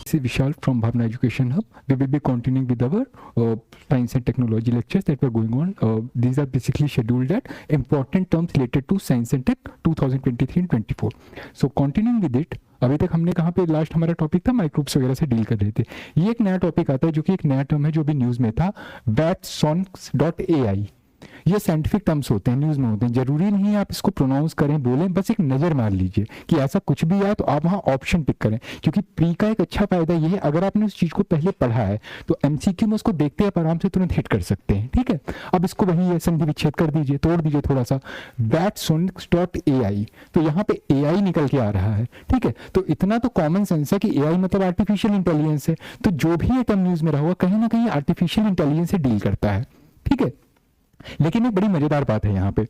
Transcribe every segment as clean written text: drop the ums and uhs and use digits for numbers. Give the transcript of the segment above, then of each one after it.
this is Vishal from Bhavna Education Hub. We will be continuing with our science and technology lectures that were going on. These are basically scheduled at important terms related to science and tech 2023 and 24. So continuing with it, अभी तक हमने कहाँ पे last हमारा topic था microbes वगैरह से deal कर रहे थे. ये एक नया टॉपिक आता है जो कि एक नया टर्म है जो भी न्यूज़ में था, watsonx.ai. ये साइंटिफिक टर्म्स होते हैं, न्यूज़ में होते हैं. जरूरी नहीं है आप इसको प्रोनाउंस करें, बोलें, बस एक नज़र मार लीजिए कि ऐसा कुछ भी आए तो आप वहाँ ऑप्शन पिक करें. क्योंकि प्री का एक अच्छा फायदा ये है, अगर आपने उस चीज़ को पहले पढ़ा है तो एमसीक्यू में उसको देखते आप आराम से तुरंत हिट कर सकते हैं. ठीक है, अब इसको वही संधि विच्छेद कर दीजिए, तोड़ दीजिए थोड़ा सा. watsonx.ai, तो यहाँ पे AI निकल के आ रहा है. ठीक है, तो इतना तो कॉमन सेंस है कि AI मतलब आर्टिफिशियल इंटेलिजेंस है. तो जो भी ये टर्म न्यूज़ में रहा हुआ कहीं ना कहीं आर्टिफिशियल इंटेलिजेंस से डील करता है. ठीक है, लेकिन एक बड़ी मजेदार बात है यहाँ पे.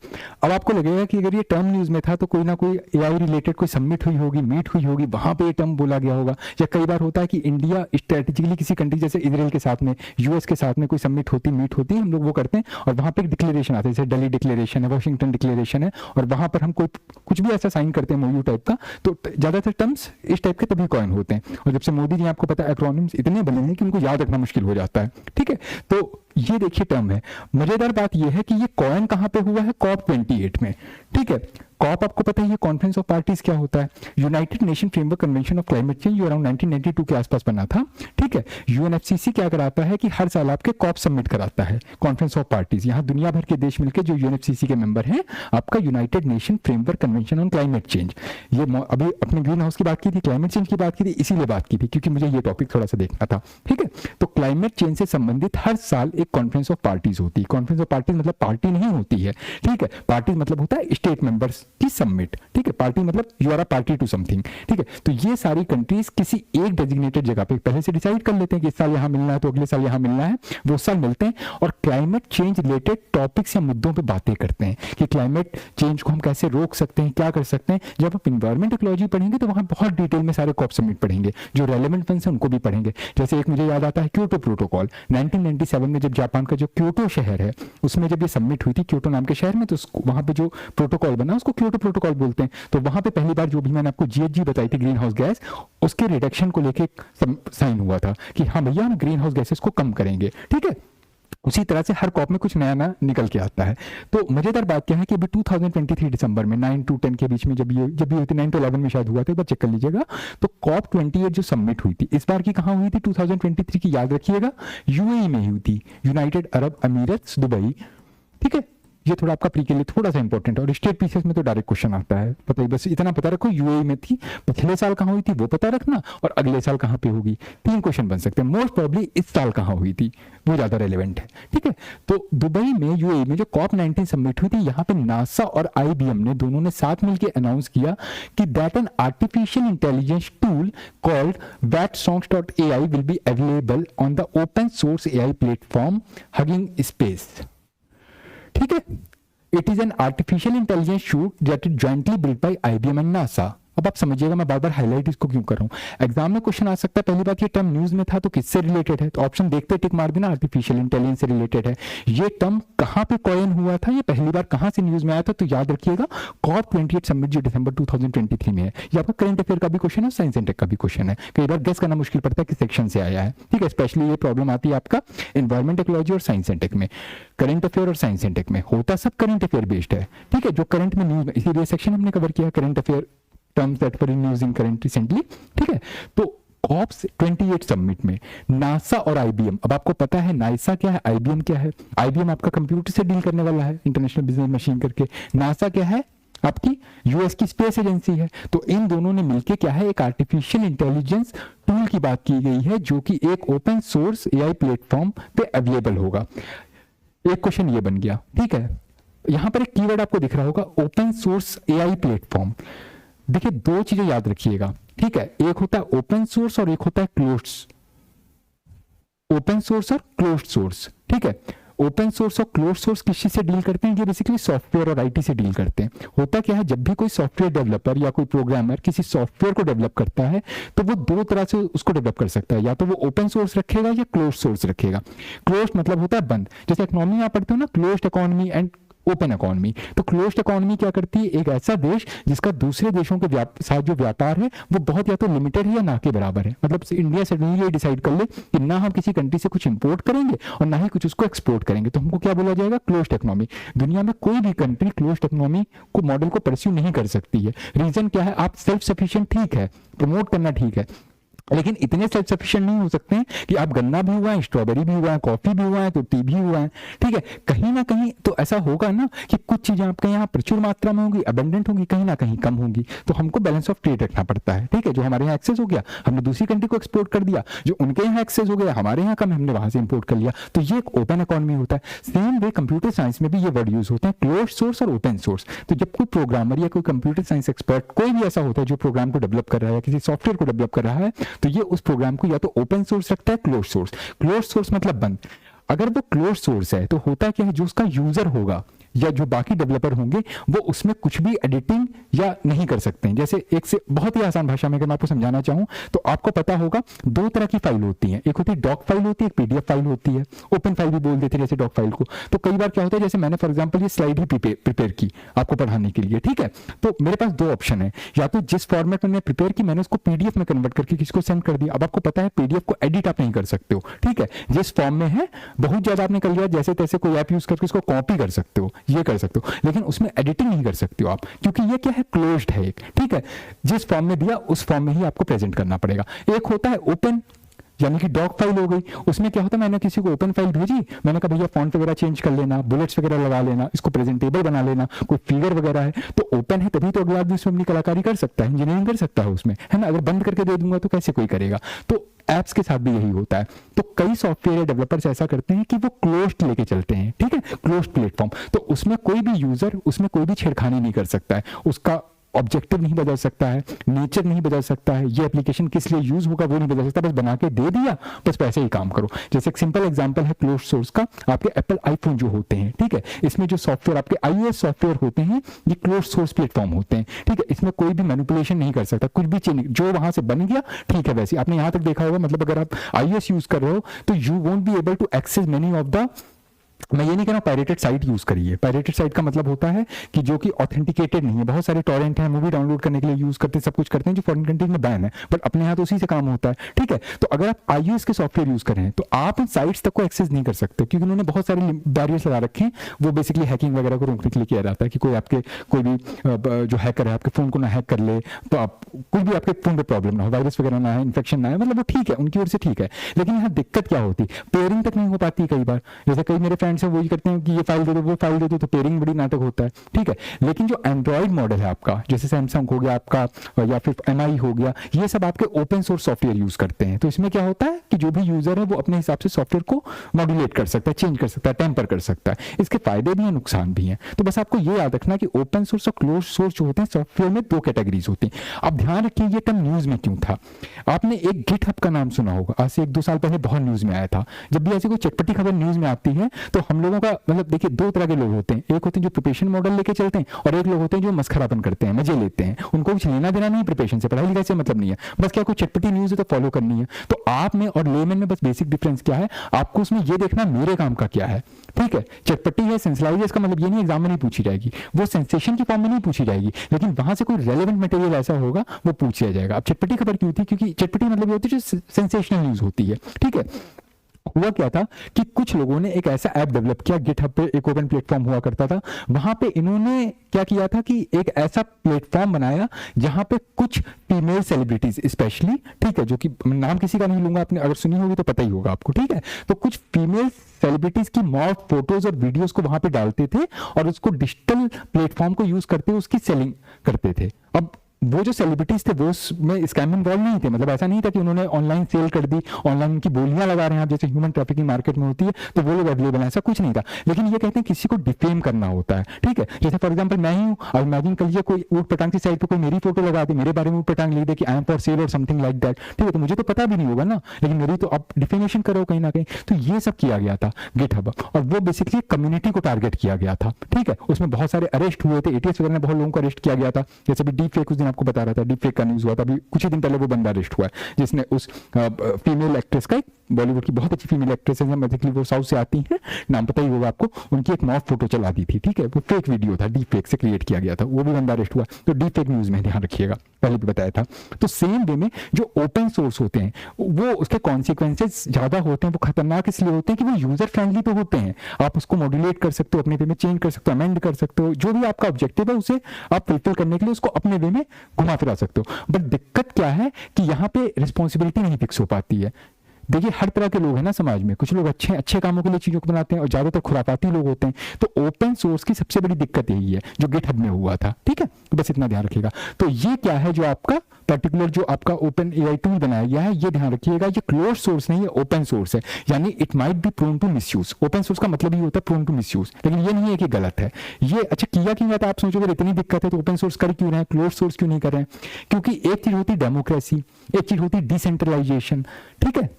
अब आपको लगेगा कि अगर ये टर्म न्यूज़ में था तो कोई ना कोई एआई रिलेटेड कोई सबमिट हुई होगी, मीट हुई होगी, वहां पे ये टर्म बोला गया होगा. या कई बार होता है कि इंडिया स्ट्रेटेजिकली किसी कंट्री जैसे इजराइल के साथ में, यूएस के साथ में कोई सबमिट होती, मीट होती है, हम लोग वो करते हैं और वहां पे एक डिक्लेरेशन आता है, जैसे दिल्ली डिक्लेरेशन है, वाशिंगटन डिक्लेरेशन है, और वहां पर हम कोई कुछ भी ऐसा साइन करते हैं मोयू टाइप का, तो ज्यादातर टर्म्स इस टाइप के तभी कॉइन होते हैं. और जब से मोदी जी, आपको पता है, एक्रोनिम्स इतने बने हैं कि उनको याद रखना मुश्किल हो जाता है. ठीक है, तो ये देखिए टर्म है. मजेदार बात ये है कि ये कॉइन कहां पे हुआ है, COP28 में. ठीक है, कॉप आपको पता है ये कॉन्फ्रेंस ऑफ पार्टीज क्या होता है, United nation framework convention of climate change, जो अराउंड 1992 के आसपास बना था. ठीक है, यूएनएफसीसी क्या कराता है कि हर साल आपके कॉप सबमिट कराता है, कॉन्फ्रेंस ऑफ पार्टीज. यहाँ दुनिया भर के देश मिलकर जो यूएनएफसीसी के मेंबर हैं, आपका United nation framework convention on climate change. ये अभी अपने ग्रीन हाउस की बात की थी, क्लाइमेट चेंज की बात की थी, इसीलिए बात की थी क्योंकि मुझे ये टॉपिक थोड़ा सा देखना था. ठीक है, तो क्लाइमेट चेंज से संबंधित हर साल एक कॉन्फ्रेंस ऑफ पार्टीज होती है. कॉन्फ्रेंस ऑफ पार्टीज मतलब पार्टी नहीं होती है. ठीक है, पार्टीज मतलब होता है स्टेट मेंबर्स की सबमिट. ठीक है, पार्टी मतलब you are a party to something. ठीक है, तो ये सारी कंट्रीज किसी एक डेजिग्नेटेड जगह पे पहले से डिसाइड कर लेते हैं कि इस साल यहां मिलना है तो अगले साल यहां मिलना है, वो साल मिलते हैं और क्लाइमेट चेंज रिलेटेड टॉपिक्स या मुद्दों पे बातें करते हैं कि क्लाइमेट चेंज को हम कैसे रोक सकते हैं, क्या कर सकते हैं. जब आप इन्वायरमेंट इकोलॉजी पढ़ेंगे तो वहां बहुत डिटेल में सारे कॉप सबमिट पढ़ेंगे, जो रेलेवेंट वंस है उनको भी पढ़ेंगे. जैसे एक मुझे याद आता है क्योटो प्रोटोकॉल, 1997 में जब जापान का जो क्योटो शहर है उसमें जब ये सबमिट हुई थी क्योटो नाम के शहर में, तो वहां पे जो प्रोटोकॉल बना उसको क्योटो प्रोटोकॉल बोलते हैं. तो वहां पे पहली बार जो भी मैंने आपको जीएचजी बताई थी, ग्रीन हाउस गैस, उसके रिडक्शन को लेके साइन हुआ था कि हाँ भैया हम ग्रीन हाउस गैसेस को कम करेंगे. ठीक है, उसी तरह से हर कॉप में कुछ नया नया निकल के आता है. तो मजेदार बात क्या है कि अभी 2023 दिसंबर में 9 to 10 के बीच में जब ये हुई थी, 9 to 11 में शायद हुआ था, एक बार चेक कर लीजिएगा. तो COP28 जो सबमिट हुई थी इस बार की कहाँ हुई थी, 2023 की, याद रखिएगा, यूएई में हुई थी, यूनाइटेड अरब अमीरात दुबई. ठीक है, ये थोड़ा आपका प्री के लिए थोड़ा सा इंपॉर्टेंट है और स्टेट पीसीएस में तो डायरेक्ट क्वेश्चन आता है. पता ही, बस इतना पता रखो यूएई में थी, पिछले साल कहाँ हुई थी वो पता रखना, और अगले साल कहाँ पे होगी. 3 क्वेश्चन बन सकते हैं. मोस्ट प्रोबेबली इस साल कहाँ हुई थी वो ज्यादा रेलेवेंट है. ठीक है, तो दुबई में यूएई में जो COP19 सबमिट हुई थी, यहाँ पे नासा और IBM ने दोनों ने साथ मिलकर अनाउंस किया कि that an artificial intelligence tool called watsonx.ai will be available on the open source AI platform hugging space. ठीक है, it is an artificial intelligence shoot that is jointly built by IBM and NASA. अब आप समझिएगा मैं बार बार highlight इसको क्यों कर रहा हूं. एग्जाम में क्वेश्चन आ सकता है, पहली बात ये टर्म न्यूज में था तो किससे रिलेटेड है, तो ऑप्शन देखते टिक मार देना, आर्टिफिशियल इंटेलिजेंस से रिलेटेड है. ये टर्म कहां पे कॉइन हुआ था, ये पहली बार कहां से न्यूज में आया था, तो याद रखिएगा COP28 सबमिट जो दिसंबर 2023 में है. ये आपका करंट अफेयर का भी क्वेश्चन है, साइंस एंड टेक का भी क्वेश्चन है. कई बार गेस करना मुश्किल पड़ता है कि सेक्शन से आया है. ठीक है, स्पेशली ये प्रॉब्लम आती है आपका एनवायरमेंट इकोलॉजी और साइंस एंड टेक में. करंट अफेयर और साइंस एंड टेक में होता सब करंट अफेयर बेस्ड है. ठीक है, जो करंट में न्यूज में, इसीलिए सेक्शन हमने कवर किया current affair terms that were in use in current recently. ठीक है, तो COP28 सबमिट में नासा और IBM, अब आपको पता है नासा क्या है, IBM क्या है. IBM आपका कंप्यूटर से डील करने वाला है, इंटरनेशनल बिजनेस मशीन करके. नासा क्या है, आपकी यूएस की स्पेस एजेंसी है. तो इन दोनों ने मिलकर क्या है, एक आर्टिफिशियल इंटेलिजेंस टूल की बात की गई है जो कि एक ओपन सोर्स AI प्लेटफॉर्म पे अवेलेबल होगा. एक क्वेश्चन ये बन गया. ठीक है, यहां पर एक कीवर्ड आपको दिख रहा होगा, ओपन सोर्स AI प्लेटफॉर्म. देखिए, 2 चीजें याद रखिएगा. ठीक है, एक होता है ओपन सोर्स और एक होता है क्लोज्ड. ओपन सोर्स और क्लोज्ड सोर्स. ठीक है, ओपन सोर्स और क्लोज्ड सोर्स किस चीज से डील करते हैं, ये बेसिकली सॉफ्टवेयर और आईटी से डील करते हैं. होता क्या है, जब भी कोई सॉफ्टवेयर डेवलपर या कोई प्रोग्रामर किसी सॉफ्टवेयर को डेवलप करता है तो वो 2 तरह से उसको डेवलप कर सकता है, या तो वो ओपन सोर्स रखेगा या क्लोज्ड सोर्स रखेगा. क्लोज्ड मतलब होता है बंद, जैसे इकोनॉमी आप पढ़ते हो ना, closed economy and open economy. तो क्लोज्ड इकोनॉमी क्या करती है, एक ऐसा देश जिसका दूसरे देशों के साथ जो व्यापार है वो बहुत या तो लिमिटेड है या ना के बराबर है। मतलब इंडिया सडनली ये डिसाइड कर ले कि ना हम किसी कंट्री से कुछ इंपोर्ट करेंगे और ना ही कुछ उसको एक्सपोर्ट करेंगे, तो हमको क्या बोला जाएगा, क्लोज्ड इकोनॉमी। दुनिया में कोई भी कंट्री क्लोज्ड इकोनॉमी को मॉडल को परस्यू नहीं कर सकती है। रीजन क्या है, आप सेल्फ सफिशिएंट ठीक है, प्रमोट करना ठीक है, लेकिन इतने सेल्फ सफिशिएंट नहीं हो सकते हैं कि आप गन्ना भी हुआ है, स्ट्रॉबेरी भी हुआ है, कॉफी भी हुआ है, तो टी भी हुआ है, ठीक है। कहीं ना कहीं तो ऐसा होगा ना कि कुछ चीजें आपके यहाँ प्रचुर मात्रा में होंगी, अबंडेंट होंगी, कहीं ना कहीं कम होंगी, तो हमको बैलेंस ऑफ ट्रेड रखना पड़ता है, ठीक है। जो हमारे यहाँ एक्सेस हो गया हमने दूसरी कंट्री को एक्सपोर्ट कर दिया, जो उनके यहाँ एक्सेस हो गया हमारे यहाँ कम हमने वहां से इंपोर्ट कर लिया, तो ये एक ओपन इकोनॉमी होता है। सेम वे कंप्यूटर साइंस में भी ये वर्ड यूज होते हैं, क्लोज्ड सोर्स और ओपन सोर्स। तो जब कोई प्रोग्रामर या कोई कंप्यूटर साइंस एक्सपर्ट कोई भी ऐसा होता है जो प्रोग्राम को डेवलप कर रहा है, किसी सॉफ्टवेयर को डेवलप कर रहा है, तो ये उस प्रोग्राम को या तो ओपन सोर्स रखता है, क्लोज सोर्स। क्लोज सोर्स मतलब बंद। अगर वो क्लोज सोर्स है तो होता क्या है, जो उसका यूजर होगा या जो बाकी डेवलपर होंगे वो उसमें कुछ भी एडिटिंग या नहीं कर सकते हैं। जैसे एक से बहुत ही आसान भाषा में अगर मैं आपको समझाना चाहूं तो आपको पता होगा दो तरह की फाइल होती है, एक होती है डॉक फाइल होती है, एक पीडीएफ फाइल होती है, ओपन फाइल भी बोल देते हैं जैसे डॉक फाइल को। तो कई बार क्या होता है, जैसे मैंने फॉर एग्जांपल ये स्लाइड ही प्रिपेयर की आपको पढ़ाने के लिए, ठीक है, तो मेरे पास दो ऑप्शन है, या तो जिस फॉर्मेट में प्रिपेयर की मैंने उसको पीडीएफ में कन्वर्ट करके किसी को सेंड कर दिया। अब आपको पता है पीडीएफ को एडिट आप नहीं कर सकते हो, ठीक है, जिस फॉर्म में है बहुत ज्यादा आपने कर लिया, जैसे तैसे कोई ऐप यूज करके उसको कॉपी कर सकते हो, ये कर सकते हो, लेकिन उसमें एडिटिंग नहीं कर सकते हो आप, क्योंकि ये क्या है, क्लोज्ड है एक, ठीक है। जिस फॉर्म में दिया उस फॉर्म में ही आपको प्रेजेंट करना पड़ेगा। एक होता है ओपन, यानी कि डॉक फाइल हो गई, उसमें क्या होता है, मैंने किसी को ओपन फाइल भेजी, मैंने कहा भैया फॉन्ट वगैरह चेंज कर लेना, बुलेट्स वगैरह लगा लेना, इसको प्रेजेंटेबल बना लेना, कोई फिगर वगैरह है, तो ओपन है तभी तो अगला आदमी उसमें अपनी कलाकारी कर सकता है, इंजीनियरिंग कर सकता है उसमें, है ना। अगर बंद करके दे दूंगा तो कैसे कोई करेगा। तो एप्स के साथ भी यही होता है। तो कई सॉफ्टवेयर डेवलपर्स ऐसा करते हैं कि वो क्लोज्ड लेके चलते हैं, ठीक है, क्लोज्ड प्लेटफॉर्म। तो उसमें कोई भी यूजर उसमें कोई भी छेड़खानी नहीं कर सकता है, उसका ऑब्जेक्टिव नहीं बदल सकता है, नेचर नहीं बदल सकता है, ये एप्लीकेशन किस लिए यूज होगा वो नहीं बदल सकता, बस बना के दे दिया, बस वैसे ही काम करो। जैसे एक सिंपल एग्जांपल है क्लोज सोर्स का, आपके एप्पल आईफोन जो होते हैं, ठीक है, इसमें जो सॉफ्टवेयर आपके आईओएस सॉफ्टवेयर होते हैं ये क्लोज सोर्स प्लेटफॉर्म होते हैं, ठीक है। इसमें कोई भी मैनिपुलेशन नहीं कर सकता, कुछ भी चेंज जो वहां से बन गया ठीक है वैसे। आपने यहां तक देखा होगा, मतलब अगर आप आईओएस यूज कर रहे हो तो you won't be able to access many of the, मैं ये नहीं कह रहा पायरेटेड साइट यूज करिए। पायरेटेड साइट का मतलब होता है कि जो कि ऑथेंटिकेटेड नहीं है। बहुत सारे टॉरेंट हैं, मूवी डाउनलोड करने के लिए यूज करते हैं, सब कुछ करते हैं, जो फॉरेन कंट्री में बैन है, बट अपने यहाँ तो उसी से काम होता है, ठीक है। तो अगर आप आईओएस के सॉफ्टवेयर यूज कर रहे हैं तो आप उन साइट्स तक को एक्सेस नहीं कर सकते, क्योंकि उन्होंने बहुत सारे बैरियर्स लगा रखे हैं। वो बेसिकली हैकिंग वगैरह को रोकने के लिए किया जाता है कि कोई आपके कोई भी जो हैकर है आपके फोन को ना हैक कर ले, तो आप कोई भी आपके फोन पे प्रॉब्लम ना हो, वायरस वगैरह ना है, इन्फेक्शन ना है, मतलब वो ठीक है, उनकी ओर से ठीक है। लेकिन यहाँ दिक्कत क्या होती है, पेयरिंग तक नहीं हो पाती कई बार। जैसे कई मेरे फ्रेंड्स हैं वही करते हैं कि ये फाइल दे दो वो फाइल दे दो, तो पेयरिंग बड़ी नाटक होता है, ठीक है। लेकिन जो एंड्रॉइड मॉडल है आपका, जैसे सैमसंग हो गया आपका या फिर एमआई हो गया, ये सब आपके ओपन सोर्स सॉफ्टवेयर यूज करते हैं। तो इसमें क्या होता है कि जो भी यूजर है वो अपने हिसाब से सॉफ्टवेयर को मॉड्यूलेट कर सकता है, चेंज कर सकता है, टेम्पर कर सकता है। इसके फायदे भी हैं, नुकसान भी हैं। तो बस आपको ये याद रखना कि ओपन सोर्स और क्लोज सोर्स जो होते हैं सॉफ्टवेयर में दो कैटेगरीज होती हैं। अब ध्यान रखिए ये टर्म न्यूज में क्यों था। आपने एक गिटहब का नाम सुना होगा, आज से 1-2 साल पहले बहुत न्यूज में आया था। जब भी ऐसी कोई चटपटी खबर न्यूज में आती है तो हम लोगों का मतलब देखिए दो तरह के लोग होते हैं, एक होते हैं जो प्रिपरेशन मॉडल लेके चलते हैं और एक लोग होते हैं जो मस्खरापन करते हैं, मजे लेते हैं। उनको कुछ लेना देना नहीं प्रिपरेशन से, पढ़ाई लिखाई से मतलब नहीं है, बस क्या कोई चटपटी न्यूज है तो फॉलो करनी है। तो आप में और लेमन में बस बेसिक डिफरेंस क्या है, आपको उसमें ये देखना मेरे काम का क्या है, ठीक है। चटपटी है, सेंसलाइज है, इसका मतलब ये नहीं एग्जाम में नहीं पूछी जाएगी, वो सेंसेशन की फॉर्म में नहीं पूछी जाएगी, लेकिन वहां से कोई रेलेवेंट मटेरियल ऐसा होगा वो पूछ लिया जाएगा। अब चटपटी खबर क्यों थी, क्योंकि चटपटी मतलब ये होती है जो सेंसेशनल न्यूज होती है, ठीक है। हुआ क्या था कि कुछ लोगों ने एक ऐसा ऐप डेवलप किया, गिटहब पे एक ओपन प्लेटफॉर्म हुआ करता था, वहां पे इन्होंने क्या किया था कि एक ऐसा प्लेटफॉर्म बनाया जहां पे कुछ फीमेल सेलिब्रिटीज स्पेशली, ठीक है, जो कि नाम किसी का नहीं लूंगा, आपने अगर सुनी होगी तो पता ही होगा आपको, ठीक है। तो कुछ फीमेल सेलिब्रिटीज की मॉर्फ फोटोज और वीडियोस को वहां पे डालते थे और उसको डिजिटल प्लेटफॉर्म को यूज करते हुए उसकी सेलिंग करते थे। अब वो जो सेलिब्रिटीज थे वो उसमें स्कैम इन्वॉल्व नहीं थे, मतलब ऐसा नहीं था कि उन्होंने ऑनलाइन सेल कर दी, ऑनलाइन उनकी बोलियां लगा रहे हैं आप, जैसे ह्यूमन ट्रैफिकिंग मार्केट में होती है तो वो लोग अवेलेबल है, ऐसा कुछ नहीं था। लेकिन ये कहते हैं किसी को डिफेम करना होता है, ठीक है। जैसे फॉर एग्जांपल मैं ही हूं, और इमेजिन कर लीजिए कोई ऊट पटांग की साइट पे कोई मेरी फोटो लगा दे, मेरे बारे में ऊट पटांग लिख दे कि आई एम फॉर सेल और समथिंग लाइक दैट, ठीक है, तो मुझे तो पता भी नहीं होगा ना, लेकिन मेरी तो आप डिफेमेशन करो कहीं ना कहीं। तो ये सब किया गया था गिटहब, और वो बेसिकली कम्युनिटी को टारगेट किया गया था, ठीक है। उसमें बहुत सारे अरेस्ट हुए थे, एटीएस वगैरह ने बहुत लोगों को अरेस्ट किया गया था। जैसे भी डीप फेक उस दिन आपको बता रहा था, डीप फेक का न्यूज हुआ था, अभी कुछ ही दिन पहले वो बंदा अरेस्ट हुआ है जिसने उस फीमेल एक्ट्रेस का एक बॉलीवुड की बहुत अच्छी फीमेल एक्ट्रेस है, बेसिकली वो साउथ से आती हैं, नाम पता ही होगा आपको, उनकी एक मॉक फोटो चला दी थी, ठीक है, वो फेक वीडियो था, डीप फेक से क्रिएट किया गया था, वो भी बंदा अरेस्ट हुआ। तो डीप फेक न्यूज में ध्यान रखिएगा, पहले भी बताया था। तो सेम वे में जो ओपन सोर्स होते हैं वो उसके कॉन्सिक्वेंसेज ज्यादा होते हैं, वो खतरनाक इसलिए होते हैं कि वो यूजर फ्रेंडली तो होते हैं, आप उसको मॉड्यूलेट कर सकते हो, अपने वे में चेंज कर सकते हो, अमेंड कर सकते हो, जो भी आपका ऑब्जेक्टिव है उसे आप फुलफिल करने के लिए उसको अपने वे में घुमा फिरा सकते हो। बट दिक्कत क्या है कि यहाँ पे रिस्पॉन्सिबिलिटी नहीं फिक्स हो पाती है। देखिए हर तरह के लोग हैं ना समाज में, कुछ लोग अच्छे अच्छे कामों के लिए चीजों को बनाते हैं और ज्यादातर खुराफाती लोग होते हैं। तो ओपन सोर्स की सबसे बड़ी दिक्कत यही है जो गिटहब में हुआ था, ठीक है, तो बस इतना ध्यान रखिएगा। तो ये क्या है जो आपका पर्टिकुलर जो आपका ओपन एआई टूल बनाया गया है, ये ध्यान रखिएगा, ये क्लोज सोर्स नहीं है, ओपन सोर्स है, यानी it might be prone to misuse. Open source का मतलब ये होता है प्रोन टू मिसयूज, लेकिन ये नहीं है कि गलत है। ये अच्छा किया क्यों जाता है, आप सोचोगे इतनी दिक्कत है तो ओपन सोर्स कर क्यों रहे हैं, क्लोज सोर्स क्यों नहीं कर रहे हैं? क्योंकि एक चीज होती है डेमोक्रेसी, एक चीज होती है डिसेंट्रलाइजेशन, ठीक है।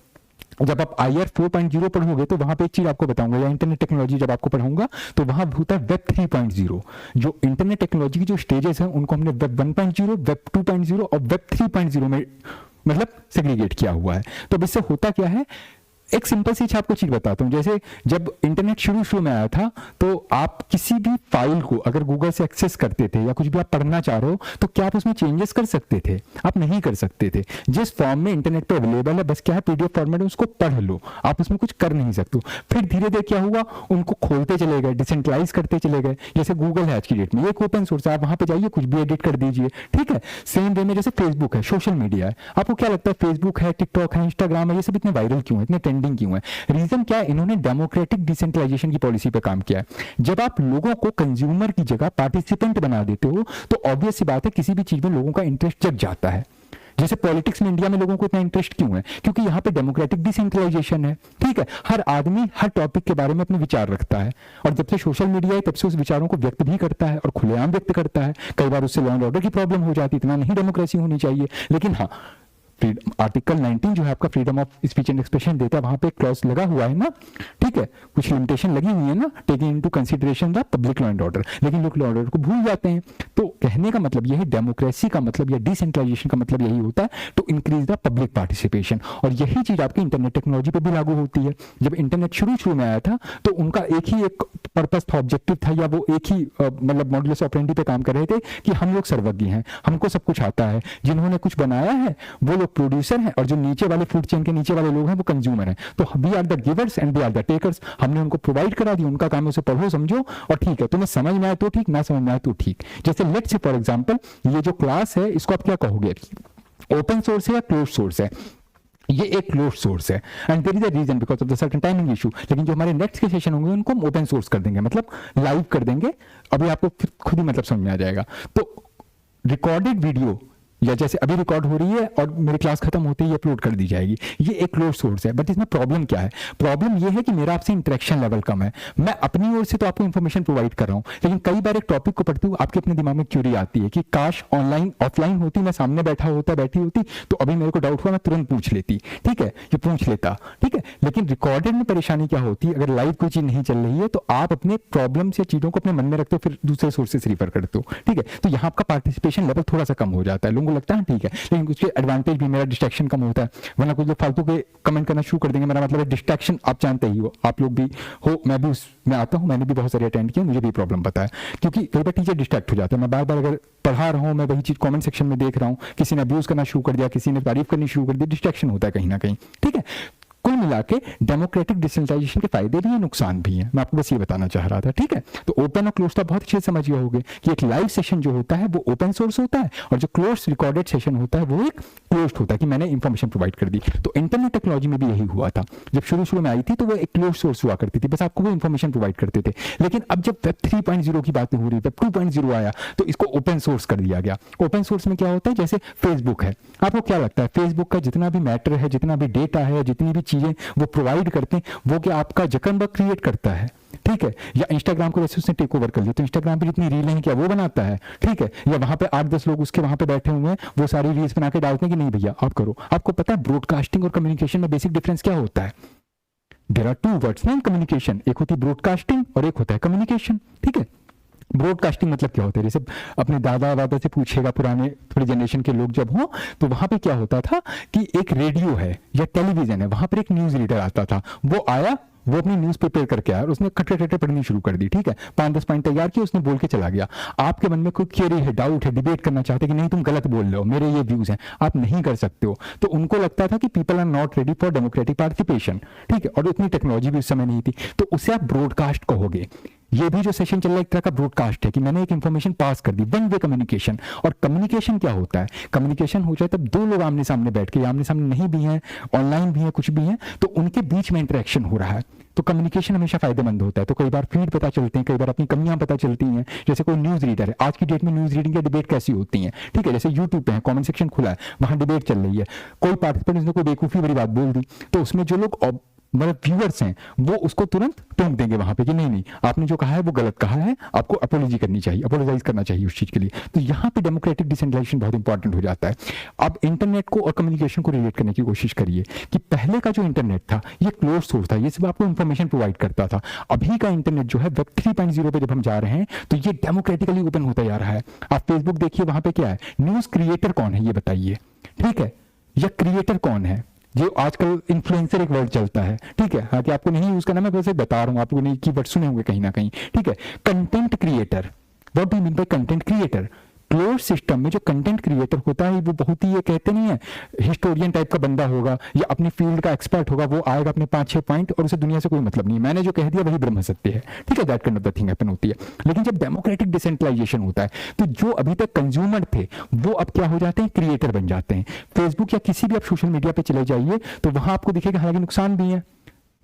जब आप IR 4.0 पढ़ोगे तो वहां पे एक चीज आपको बताऊंगा, या इंटरनेट टेक्नोलॉजी जब आपको पढ़ाऊंगा तो वहां होता है वेब 3.0। जो इंटरनेट टेक्नोलॉजी की जो स्टेजेस हैं उनको हमने वेब 1.0, वेब 2.0 और वेब 3.0 में मतलब सेग्रीगेट किया हुआ है। तो अब इससे होता क्या है, एक सिंपल सी आपको चीज बताता हूं। जैसे जब इंटरनेट शुरू में आया था तो आप किसी भी फाइल को अगर गूगल से एक्सेस करते थे या कुछ भी आप पढ़ना चाह रहे हो तो क्या आप उसमें चेंजेस कर सकते थे? आप नहीं कर सकते थे। जिस फॉर्म में इंटरनेट पे अवेलेबल है बस क्या है PDF फॉर्मेट में उसको पढ़ लो, आप उसमें कुछ कर नहीं सकते। फिर धीरे धीरे क्या हुआ, उनको खोलते चले गए, डिसेंट्रलाइज करते चले गए। जैसे गूगल है आज की डेट में, एक ओपन सोर्स है, आप वहां पे जाइए कुछ भी एडिट कर दीजिए, ठीक है। सेम वे में जैसे फेसबुक है, सोशल मीडिया है, आपको क्या लगता है फेसबुक है, टिकटॉक है, इंस्टाग्राम है, ये सब इतने वायरल क्यों है, इतने ट्रेंडिंग क्यों है? रीजन क्या है, इन्होंने डेमोक्रेटिक डिसेंट्रलाइजेशन की पॉलिसी पे काम किया है। जब आप लोगों को कंज्यूमर की जगह पार्टिसिपेंट बना देते हो तो ऑब्वियस सी बात है किसी भी चीज में लोगों का इंटरेस्ट जग जाता है। जैसे पॉलिटिक्स में इंडिया में लोगों को इतना इंटरेस्ट क्यों है? क्योंकि यहाँ पे डेमोक्रेटिक डिसेंट्रलाइजेशन है, ठीक है। हर आदमी हर टॉपिक के बारे में अपने विचार रखता है और जब से सोशल मीडिया है तब से उस विचारों को व्यक्त भी करता है और खुलेआम व्यक्त करता है। कई बार उससे लॉ एंड ऑर्डर की प्रॉब्लम हो जाती है, इतना नहीं डेमोक्रेसी होनी चाहिए। लेकिन हाँ, आर्टिकल 19 जो है आपका freedom of speech and expression देता है, वहां पे एक क्लॉज लगा हुआ है ना, ठीक है, कुछ लिमिटेशन लगी हुई है ना, taking into consideration the public law and order. लेकिन लोग लॉ एंड ऑर्डर को भूल जाते हैं। तो कहने का मतलब यह है, डेमोक्रेसी का मतलब या डिसेंट्रलाइजेशन का मतलब यही होता है to increase the public participation. और यही चीज आपकी इंटरनेट टेक्नोलॉजी पे भी लागू होती है। जब इंटरनेट शुरू में आया था तो उनका एक पर्पस था, ऑब्जेक्टिव था, या वो एक ही मतलब मॉड्यूलस ऑपरेंडी पे काम कर रहे थे कि हम लोग सर्वज्ञ हैं, हमको सब कुछ आता है। जिन्होंने कुछ बनाया है वो लोग प्रोड्यूसर हैं और जो नीचे वाले फूड चेन के नीचे वाले लोग हैं वो कंज्यूमर हैं। तो we are the givers and we are the takers. हमने उनको प्रोवाइड करा दिया, उनका काम है उसे पढ़ो समझो और ठीक है, तुम्हें समझ में आए तो ठीक, ना समझ में आए तो ठीक। जैसे लेट्स से फॉर एग्जांपल ये जो क्लास है इसको आप क्या कहोगे, ओपन सोर्स है या क्लोज सोर्स है? ये एक क्लोज सोर्स है and there is a reason because of the certain timing issue. लेकिन जो हमारे नेक्स्ट के सेशन होंगे उनको हम ओपन सोर्स कर देंगे, मतलब लाइव कर देंगे। अभी आपको खुद ही मतलब समझ में आ जाएगा। तो रिकॉर्डेड वीडियो या जैसे अभी रिकॉर्ड हो रही है और मेरी क्लास खत्म होते ही अपलोड कर दी जाएगी, ये एक क्लोज सोर्स है। बट इसमें प्रॉब्लम क्या है? प्रॉब्लम ये है कि मेरा आपसे इंटरेक्शन लेवल कम है। मैं अपनी ओर से तो आपको इन्फॉर्मेशन प्रोवाइड कर रहा हूं, लेकिन कई बार एक टॉपिक को पढ़ते हुए आपके अपने दिमाग में क्यूरी आती है कि काश ऑनलाइन ऑफलाइन होती, मैं सामने बैठी होती तो अभी मेरे को डाउट हुआ, मैं तुरंत पूछ लेती, ठीक है, ये पूछ लेता, ठीक है। लेकिन रिकॉर्डेड में परेशानी क्या होती है, अगर लाइव कोई चीज नहीं चल रही है तो आप अपने प्रॉब्लम या चीजों को अपने मन में रखते हो, फिर दूसरे सोर्सेस रिफर करते हो, ठीक है। तो यहाँ आपका पार्टिसिपेशन लेवल थोड़ा सा कम हो जाता है। लोगों को लगता है ठीक है, लेकिन उसके एडवांटेज भी, मेरा डिस्ट्रैक्शन कम होता है। वरना कुछ लोग फालतू के कमेंट करना शुरू कर देंगे। मेरा मतलब है डिस्ट्रैक्शन, आप जानते ही हो, आप लोग भी हो, मैं भी उसमें आता हूं, मैंने भी बहुत सारे अटेंड किया, मुझे भी प्रॉब्लम पता है। क्योंकि कई बार टीचर डिस्ट्रैक्ट हो जाता है। मैं बार बार अगर पढ़ा रहा हूं, मैं वही चीज कमेंट सेक्शन में देख रहा हूं, किसी ने अब्यूज करना शुरू कर दिया, किसी ने तारीफ करनी शुरू कर दी, डिस्ट्रैक्शन होता है कहीं ना कहीं, ठीक है। कुल मिला के डेमोक्रेटिक डिसेंट्रलाइजेशन के फायदे भी हैं, नुकसान भी हैं। मैं आपको बस ये बताना चाह रहा था, ठीक है। तो ओपन और क्लोज तो बहुत अच्छे से समझ गए होंगे कि एक लाइव सेशन जो होता है वो ओपन सोर्स होता है और जो क्लोज रिकॉर्डेड सेशन होता है वो एक क्लोज्ड होता है कि मैंने इंफॉर्मेशन प्रोवाइड कर दी। तो इंटरनेट टेक्नोलॉजी में भी यही हुआ था। जब शुरू में आई थी तो वो एक क्लोज सोर्स हुआ करती थी, बस आपको वो इंफॉर्मेशन प्रोवाइड करते थे। लेकिन अब जब वेब 3.0 की बातें हो रही, वेब 2.0 आया तो इसको ओपन सोर्स कर दिया गया। ओपन सोर्स में क्या होता है, जैसे फेसबुक है, आपको क्या लगता है फेसबुक का जितना भी मैटर है, जितना भी डेटा है, जितनी भी चीजें वो प्रोवाइड करते हैं, वो क्या आपका जकरबर्ग क्रिएट करता है, ठीक है। या इंस्टाग्राम को वैसे उसने टेक ओवर कर लिया तो इंस्टाग्राम पे जितनी रील है क्या वो बनाता है, ठीक है। या वहां पे 8-10 लोग उसके वहां पे बैठे हुए हैं, वो सारी रील्स बना के डालते हैं कि नहीं भैया आप करो। आपको पता है ब्रॉडकास्टिंग और कम्युनिकेशन में बेसिक डिफरेंस क्या होता है? देयर आर टू वर्ड्स ना इन कम्युनिकेशन, एक होती है ब्रॉडकास्टिंग और एक होता है कम्युनिकेशन, ठीक है। ब्रॉडकास्टिंग मतलब क्या होता है, जैसे अपने दादा वादा से पूछेगा, पुराने थोड़े जनरेशन के लोग जब हो, तो वहां पे क्या होता था कि एक रेडियो है या टेलीविजन है, वहां पर एक न्यूज रीडर आता था, वो आया, वो अपनी न्यूज प्रिपेयर करके आया और उसने खटखट खटखट पढ़नी शुरू कर दी, ठीक है, 5-10 पॉइंट तैयार किए, उसने बोल के चला गया। आपके मन में कोई क्वेरी है, डाउट है, डिबेट करना चाहते कि नहीं तुम गलत बोल रहे हो, मेरे ये व्यूज हैं, आप नहीं कर सकते हो, तो उनको लगता था कि people are not ready for democratic participation, ठीक है, और इतनी टेक्नोलॉजी भी उस समय नहीं थी, तो उसे आप ब्रॉडकास्ट कहोगे। ये भी जो सेशन चल रहा है एक तरह का ब्रॉडकास्ट है कि मैंने एक इंफॉर्मेशन पास कर दी, वन वे कम्युनिकेशन। और कम्युनिकेशन क्या होता है, कम्युनिकेशन हो जाए तब दो लोग आमने सामने बैठ के, आमने सामने नहीं भी हैं, ऑनलाइन भी हैं, कुछ भी हैं, तो उनके बीच में इंटरेक्शन हो रहा है, तो कम्युनिकेशन हमेशा फायदेमंद होता है। तो कई बार फीड पता चलते हैं, कई बार अपनी कमियां पता चलती हैं, जैसे कोई न्यूज रीडर है, आज की डेट में न्यूज रीडिंग या डिबेट कैसी होती है, ठीक है, जैसे यूट्यूब पे है, कमेंट सेक्शन खुला है, वहां डिबेट चल रही है, कोई पार्टिसिपेंट उसने कोई बेवकूफी बड़ी बात बोल दी, तो उसमें जो लोग मतलब व्यूअर्स हैं वो उसको तुरंत टोक देंगे वहां पे कि नहीं नहीं आपने जो कहा है वो गलत कहा है, आपको अपोलॉजी करनी चाहिए, अपोलोजाइज करना चाहिए उस चीज के लिए। तो यहाँ पे डेमोक्रेटिक डिसेंट्रलाइजेशन बहुत इंपॉर्टेंट हो जाता है। अब इंटरनेट को और कम्युनिकेशन को रिलेट करने की कोशिश करिए कि पहले का जो इंटरनेट था ये क्लोज सोर्स था, ये सिर्फ आपको इंफॉर्मेशन प्रोवाइड करता था। अभी का इंटरनेट जो है वेब 3.0 पे जब हम जा रहे हैं तो ये डेमोक्रेटिकली ओपन होता जा रहा है। आप फेसबुक देखिए, वहां पे क्या है, न्यूज क्रिएटर कौन है ये बताइए, ठीक है, या क्रिएटर कौन है, जो आजकल इन्फ्लुएंसर एक वर्ड चलता है, ठीक है, हाँ कि आपको नहीं यूज करना, मैं वैसे बता रहा हूं, आपको नहीं कीवर्ड सुने होंगे कहीं ना कहीं, ठीक है। Content creator, what do you mean by content creator? Close system में जो कंटेंट क्रिएटर होता है वो बहुत ही, ये कहते नहीं है, हिस्टोरियन टाइप का बंदा होगा या अपनी फील्ड का एक्सपर्ट होगा, वो आएगा अपने 5-6 पॉइंट और उसे दुनिया से कोई मतलब नहीं, मैंने जो कह दिया वही ब्रह्म सत्य है, ठीक है, that kind of the thing happen होती है। लेकिन जब डेमोक्रेटिक डिसेंट्रलाइजेशन होता है तो जो अभी तक कंज्यूमर थे वो अब क्या हो जाते हैं, क्रिएटर बन जाते हैं। फेसबुक या किसी भी आप सोशल मीडिया पे चले जाइए तो वहां आपको दिखेगा, हालांकि नुकसान भी है,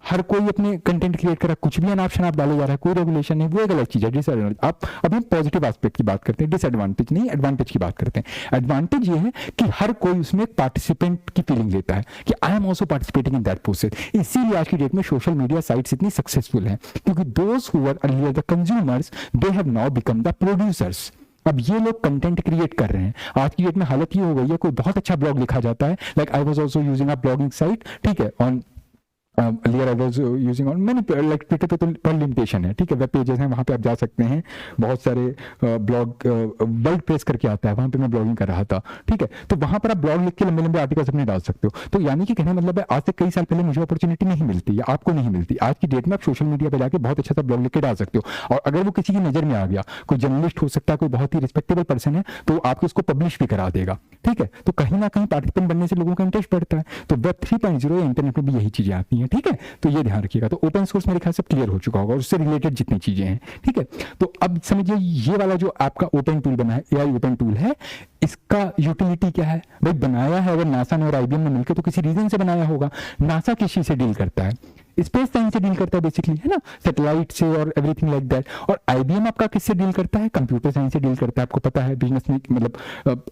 हर कोई अपने कंटेंट क्रिएट कर रहा है, कुछ भी अनाप शनाप डाले जा रहा है, कोई रेगुलेशन नहीं, वो एक अलग चीज है, डिसएडवांटेज। आप अभी पॉजिटिव एस्पेक्ट की बात करते हैं, डिसएडवांटेज नहीं, एडवांटेज की बात करते हैं। एडवांटेज ये है कि हर कोई उसमें पार्टिसिपेंट की फीलिंग लेता है कि I am also participating in that process. इसीलिए आज की डेट में सोशल मीडिया साइट्स इतनी सक्सेसफुल हैं, क्योंकि those who were earlier the consumers they have now become the producers. अब ये लोग कंटेंट क्रिएट कर रहे हैं। आज की डेट में हालत ये हो गई है, कोई बहुत अच्छा ब्लॉग लिखा जाता है, like I was also using a blogging site, ठीक है, on earlier I was using on many like Twitter पे तो पर लिमिटेशन है, ठीक है, वेब पेजेस हैं, वहाँ पे आप जा सकते हैं, बहुत सारे ब्लॉग वर्ल्ड प्रेस करके आता है, वहाँ पे मैं ब्लॉगिंग कर रहा था, ठीक है, तो वहाँ पर आप ब्लॉग लिख के लंबे लंबे आर्टिकल्स अपने डाल सकते हो। तो यानी कि कहने का मतलब है आज से कई साल पहले मुझे अपॉर्चुनिटी नहीं मिलती या आपको नहीं मिलती, आज की डेट में आप सोशल मीडिया पे जाके बहुत अच्छा सा ब्लॉग लिख के डाल सकते हो, और अगर वो किसी की नजर में आ गया, कोई जर्नलिस्ट हो सकता है, कोई बहुत ही रिस्पेक्टेबल पर्सन है, तो आपको उसको पब्लिश भी करा देगा, ठीक है। तो कहीं ना कहीं पार्टिसिपेंट बनने से लोगों का इंटरेस्ट बढ़ता है। तो वेब 3.0 या इंटरनेट में भी यही चीजें आती हैं, ठीक है, तो ये ध्यान रखिएगा। तो ओपन सोर्स मेरे ख्याल से क्लियर हो चुका होगा, उससे रिलेटेड जितनी चीजें हैं, ठीक है। तो अब समझिए ये वाला जो आपका ओपन टूल बना है, एआई ओपन टूल है, इसका यूटिलिटी क्या है भाई? बनाया है अगर नासा ने और आईबीएम ने मिलकर, तो किसी रीजन से बनाया होगा। नासा किस चीज से डील करता है? स्पेस साइंस से डील करता है बेसिकली, है ना, सैटेलाइट से और एवरीथिंग लाइक दैट। और आईबीएम आपका किससे डील करता है? कंप्यूटर साइंस से डील करता है, आपको पता है, बिजनेस में मतलब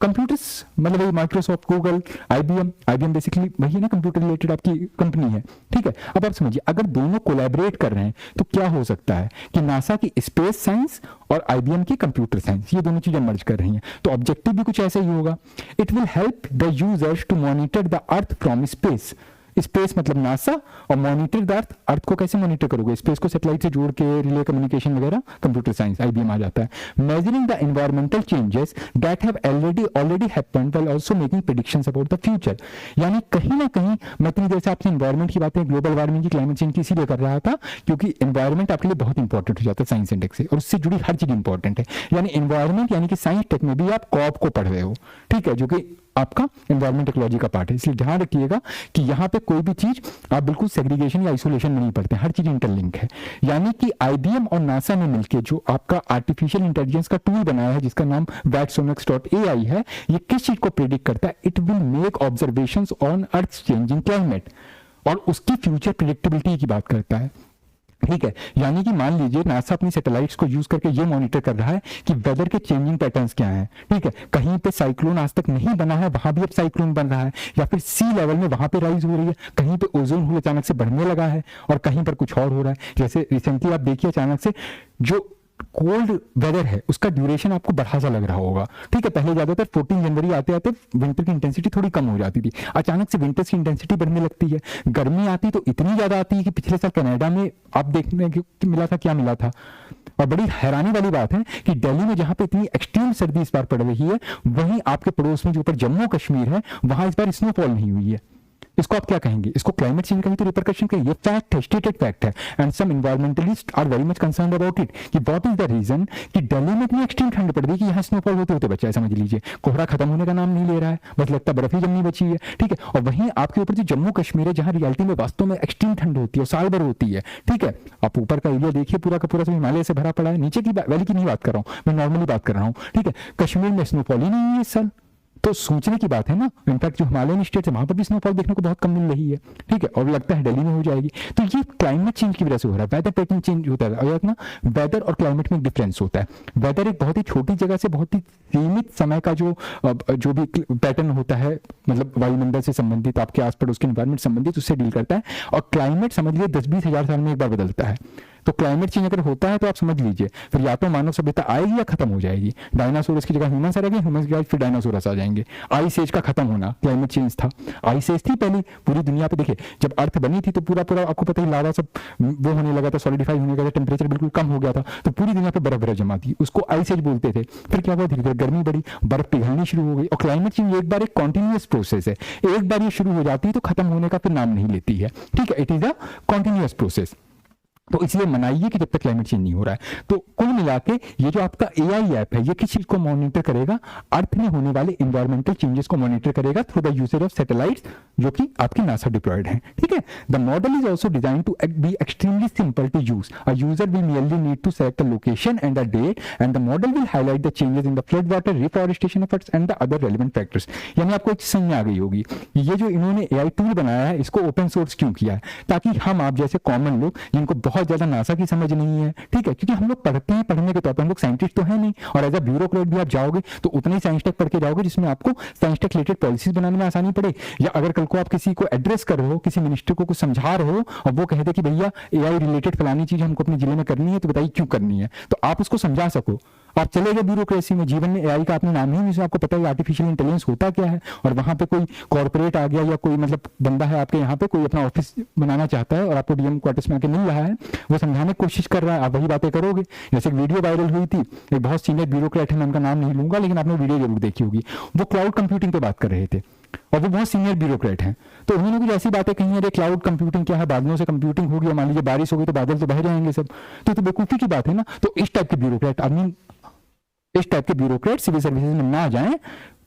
कंप्यूटर्स, मतलब वही माइक्रोसॉफ्ट, गूगल, आईबीएम बेसिकली वही है ना, कंप्यूटर रिलेटेड आपकी कंपनी है, ठीक है। अब आप समझिए अगर दोनों कोलैबोरेट कर रहे हैं तो क्या हो सकता है कि नासा की स्पेस साइंस और आईबीएम की कंप्यूटर साइंस, ये दोनों चीजें मर्ज कर रही हैं, तो ऑब्जेक्टिव भी कुछ ऐसा ही होगा। It will help the users to monitor the earth from space. Space मतलब नासा, और मॉनिटर द अर्थ, अर्थ को कैसे मॉनिटर करोगे? स्पेस को सैटेलाइट से जोड़ के, रिले कम्युनिकेशन वगैरह, कंप्यूटर साइंस, आईबीएम आ जाता है। Measuring the environmental changes that have already happened while also making predictions about the future. यानी कहीं ना कहीं मैं इतनी देर से आपसे एनवायरमेंट की बातें, ग्लोबल वार्मिंग की, क्लाइमेट चेंज की इसीलिए कर रहा था क्योंकि एनवायरमेंट आपके लिए बहुत इंपॉर्टेंट हो जाता है साइंस इंडेक्स से, और उससे जुड़ी हर चीज इंपॉर्टेंट है। यानी एनवायरमेंट यानी कि साइंस टेक में भी आप कॉप को पढ़ रहे हो, ठीक है, जो कि आपका एनवायरमेंट टेक्नोलॉजी का पार्ट है। इसलिए ध्यान रखिएगा कि यहाँ पे कोई भी चीज आप बिल्कुल सेग्रीगेशन या आइसोलेशन में नहीं पढ़ते, हर चीज इंटरलिंक है। यानी कि आईबीएम और नासा ने मिलकर जो आपका आर्टिफिशियल इंटेलिजेंस का टूल बनाया है जिसका नाम Watsonox.ai है, ये किस चीज को प्रेडिक्ट करता है? It will make observations on earth changing climate, और उसकी फ्यूचर प्रेडिक्टेबिलिटी की बात करता है, ठीक है। यानी कि मान लीजिए नासा अपनी सैटेलाइट्स को यूज करके ये मॉनिटर कर रहा है कि वेदर के चेंजिंग पैटर्न्स क्या हैं, ठीक है। कहीं पे साइक्लोन आज तक नहीं बना है, वहां भी अब साइक्लोन बन रहा है, या फिर सी लेवल में वहां पे राइज हो रही है, कहीं पे ओजोन होल अचानक से बढ़ने लगा है, और कहीं पर कुछ और हो रहा है। जैसे रिसेंटली आप देखिए अचानक से जो कोल्ड वेदर है उसका ड्यूरेशन आपको बढ़ा सा लग रहा होगा, ठीक है। पहले ज्यादातर 14 जनवरी आते आते विंटर की इंटेंसिटी थोड़ी कम हो जाती थी, अचानक से विंटर्स की इंटेंसिटी बढ़ने लगती है। गर्मी आती तो इतनी ज्यादा आती है कि पिछले साल कनाडा में आप देखने को मिला था, क्या मिला था, और बड़ी हैरानी वाली बात है कि दिल्ली में जहां पे इतनी एक्सट्रीम सर्दी इस बार पड़ रही है, वहीं आपके पड़ोस में जो ऊपर जम्मू कश्मीर है, वहां इस बार स्नोफॉल नहीं हुई है। इसको आप क्या कहेंगे? इसको क्लाइमेट चेंज का ही तो रिपरकशन कहिए। ये फैक्ट है, स्टेटेड फैक्ट है, and some environmentalist are very much concerned about it कि व्हाट इज द रीजन कि दिल्ली में इतनी एक्सट्रीम ठंड पड़ रही है कि यहाँ स्नोफॉल होते होते बचा है। समझ लीजिए कोहरा खत्म होने का नाम नहीं ले रहा है, बस लगता बर्फ ही जमनी बची है, ठीक है। और वहीं आपके ऊपर जो जम्मू कश्मीर है, जहां रियलिटी में वास्तव में एक्सट्रीम ठंड होती है, साल भर होती है, ठीक है। आप ऊपर का एरिया देखिए, पूरा का पूरा हिमालय से भरा पड़ा है, नीचे की वैली की नहीं बात कर रहा हूँ मैं, नॉर्मली बात कर रहा हूँ, ठीक है। कश्मीर में स्नोफॉल ही नहीं है इस साल, तो सोचने की बात है ना। इनफैक्ट जो हिमालयन स्टेट है वहां पर भी स्नोफॉल देखने को बहुत कम मिल रही है, ठीक है, और लगता है दिल्ली में हो जाएगी। तो ये क्लाइमेट चेंज की वजह से हो रहा है, वेदर पैटर्न चेंज होता है। और ना वेदर और क्लाइमेट में डिफरेंस होता है। वेदर एक बहुत ही छोटी जगह से बहुत ही सीमित समय का जो भी पैटर्न होता है, मतलब वायुमंडल से संबंधित, आपके आस पड़ोस के एनवायरमेंट संबंधित, उससे डील करता है। और क्लाइमेट समझ लीजिए 10-20 हजार साल में एक बार बदलता है। तो क्लाइमेट चेंज अगर होता है तो आप समझ लीजिए फिर या तो मानव सभ्यता आएगी या खत्म हो जाएगी। डायनासोरस की जगह ह्यूमंस आ जाएंगे, ह्यूमंस की जगह फिर डायनासोरस आ जाएंगे। आइस एज का खत्म होना क्लाइमेट चेंज था। आइस एज थी पहली पूरी दुनिया पे, देखिए जब अर्थ बनी थी तो पूरा आपको पता ही लावा सब वो होने लगा था, सॉलिडिफाई होने लगा था, टेम्परेचर बिल्कुल कम हो गया था, तो पूरी दुनिया पे बर्फ जमा थी, उसको आइस एज बोलते थे। फिर क्या हुआ, धीरे धीरे गर्मी बढ़ी, बर्फ पिघलनी शुरू हो गई। और क्लाइमेट चेंज एक बार एक कॉन्टिन्यूअस प्रोसेस है, एक बार ये शुरू हो जाती है तो खत्म होने का फिर नाम नहीं लेती है, ठीक है। It is a continuous process. तो इसलिए मनाइए कि जब तक क्लाइमेट चेंज नहीं हो रहा है। तो कुल मिला के ये जो आपका AI ऐप है, ये किस चीज को मॉनिटर करेगा? अर्थ में होने वाले इन्वायरमेंटल चेंजेस को मॉनिटर करेगा through the usage of satellites, जो कि आपके नासा डिप्लॉयड हैं, ठीक है। The model is also design to be extremely simple to use. A user will merely need to select the location and the date, and the model will highlight the changes in the flood water, reforestation efforts and the other relevant factors। यानी आपको एक समझ आ गई होगी ये जो इन्होंने AI tool बनाया है, इसको ओपन सोर्स क्यों किया है? ताकि हम आप जैसे कॉमन लोग, जिनको बहुत ज्यादा नासा की समझ नहीं है, ठीक है, क्योंकि हम लोग पढ़ते हैं, पढ़ने के तौर पर हम लोग साइंटिस्ट तो है नहीं, और एज अ ब्यूरोक्रेट भी आप जाओगे तो उतने ही साइंस टेक पढ़ के जाओगे जिसमें आपको साइंस टेक रिलेटेड पॉलिसीज बनाने में आसानी पड़े। या अगर कल को आप किसी को एड्रेस कर रहे हो, किसी मिनिस्टर को कुछ समझा रहे हो और वो कह दे कि भैया AI रिलेटेड फलानी चीज हमको अपने जिले में करनी है, तो बताइए क्यों करनी है, तो आप उसको समझा सको। आप चले गए ब्यूरोक्रेसी में, जीवन में AI का आपने नाम ही नहीं सुना, आपको पता है आर्टिफिशियल इंटेलिजेंस होता क्या है, और वहां पे कोई कॉर्पोरेट आ गया या कोई मतलब बंदा है आपके यहाँ पे, कोई अपना ऑफिस बनाना चाहता है और आपको DM क्वार्टर्स में आके मिल रहा है, वो समझाने की कोशिश कर रहा है, आप वही बातें करोगे। जैसे एक वीडियो वायरल हुई थी, एक बहुत सीनियर ब्यूरोक्रेट है, मैं उनका नाम नहीं लूंगा, लेकिन आपने वीडियो जरूर देखी होगी, वो क्लाउड कंप्यूटिंग पे बात कर रहे थे और वो बहुत सीनियर ब्यूरोक्रेट हैं। तो उन्होंने कुछ ऐसी बातें कही, अरे क्लाउड कंप्यूटिंग क्या है, बादलों से कंप्यूटिंग होगी और मान लीजिए बारिश होगी तो बादल तो बह जाएंगे सब, तो बेवकूफी की बात है ना। तो इस टाइप के ब्यूरोक्रेट, आई मीन इस टाइप के ब्यूरोक्रेट सिविल सर्विसेज में ना जाएं,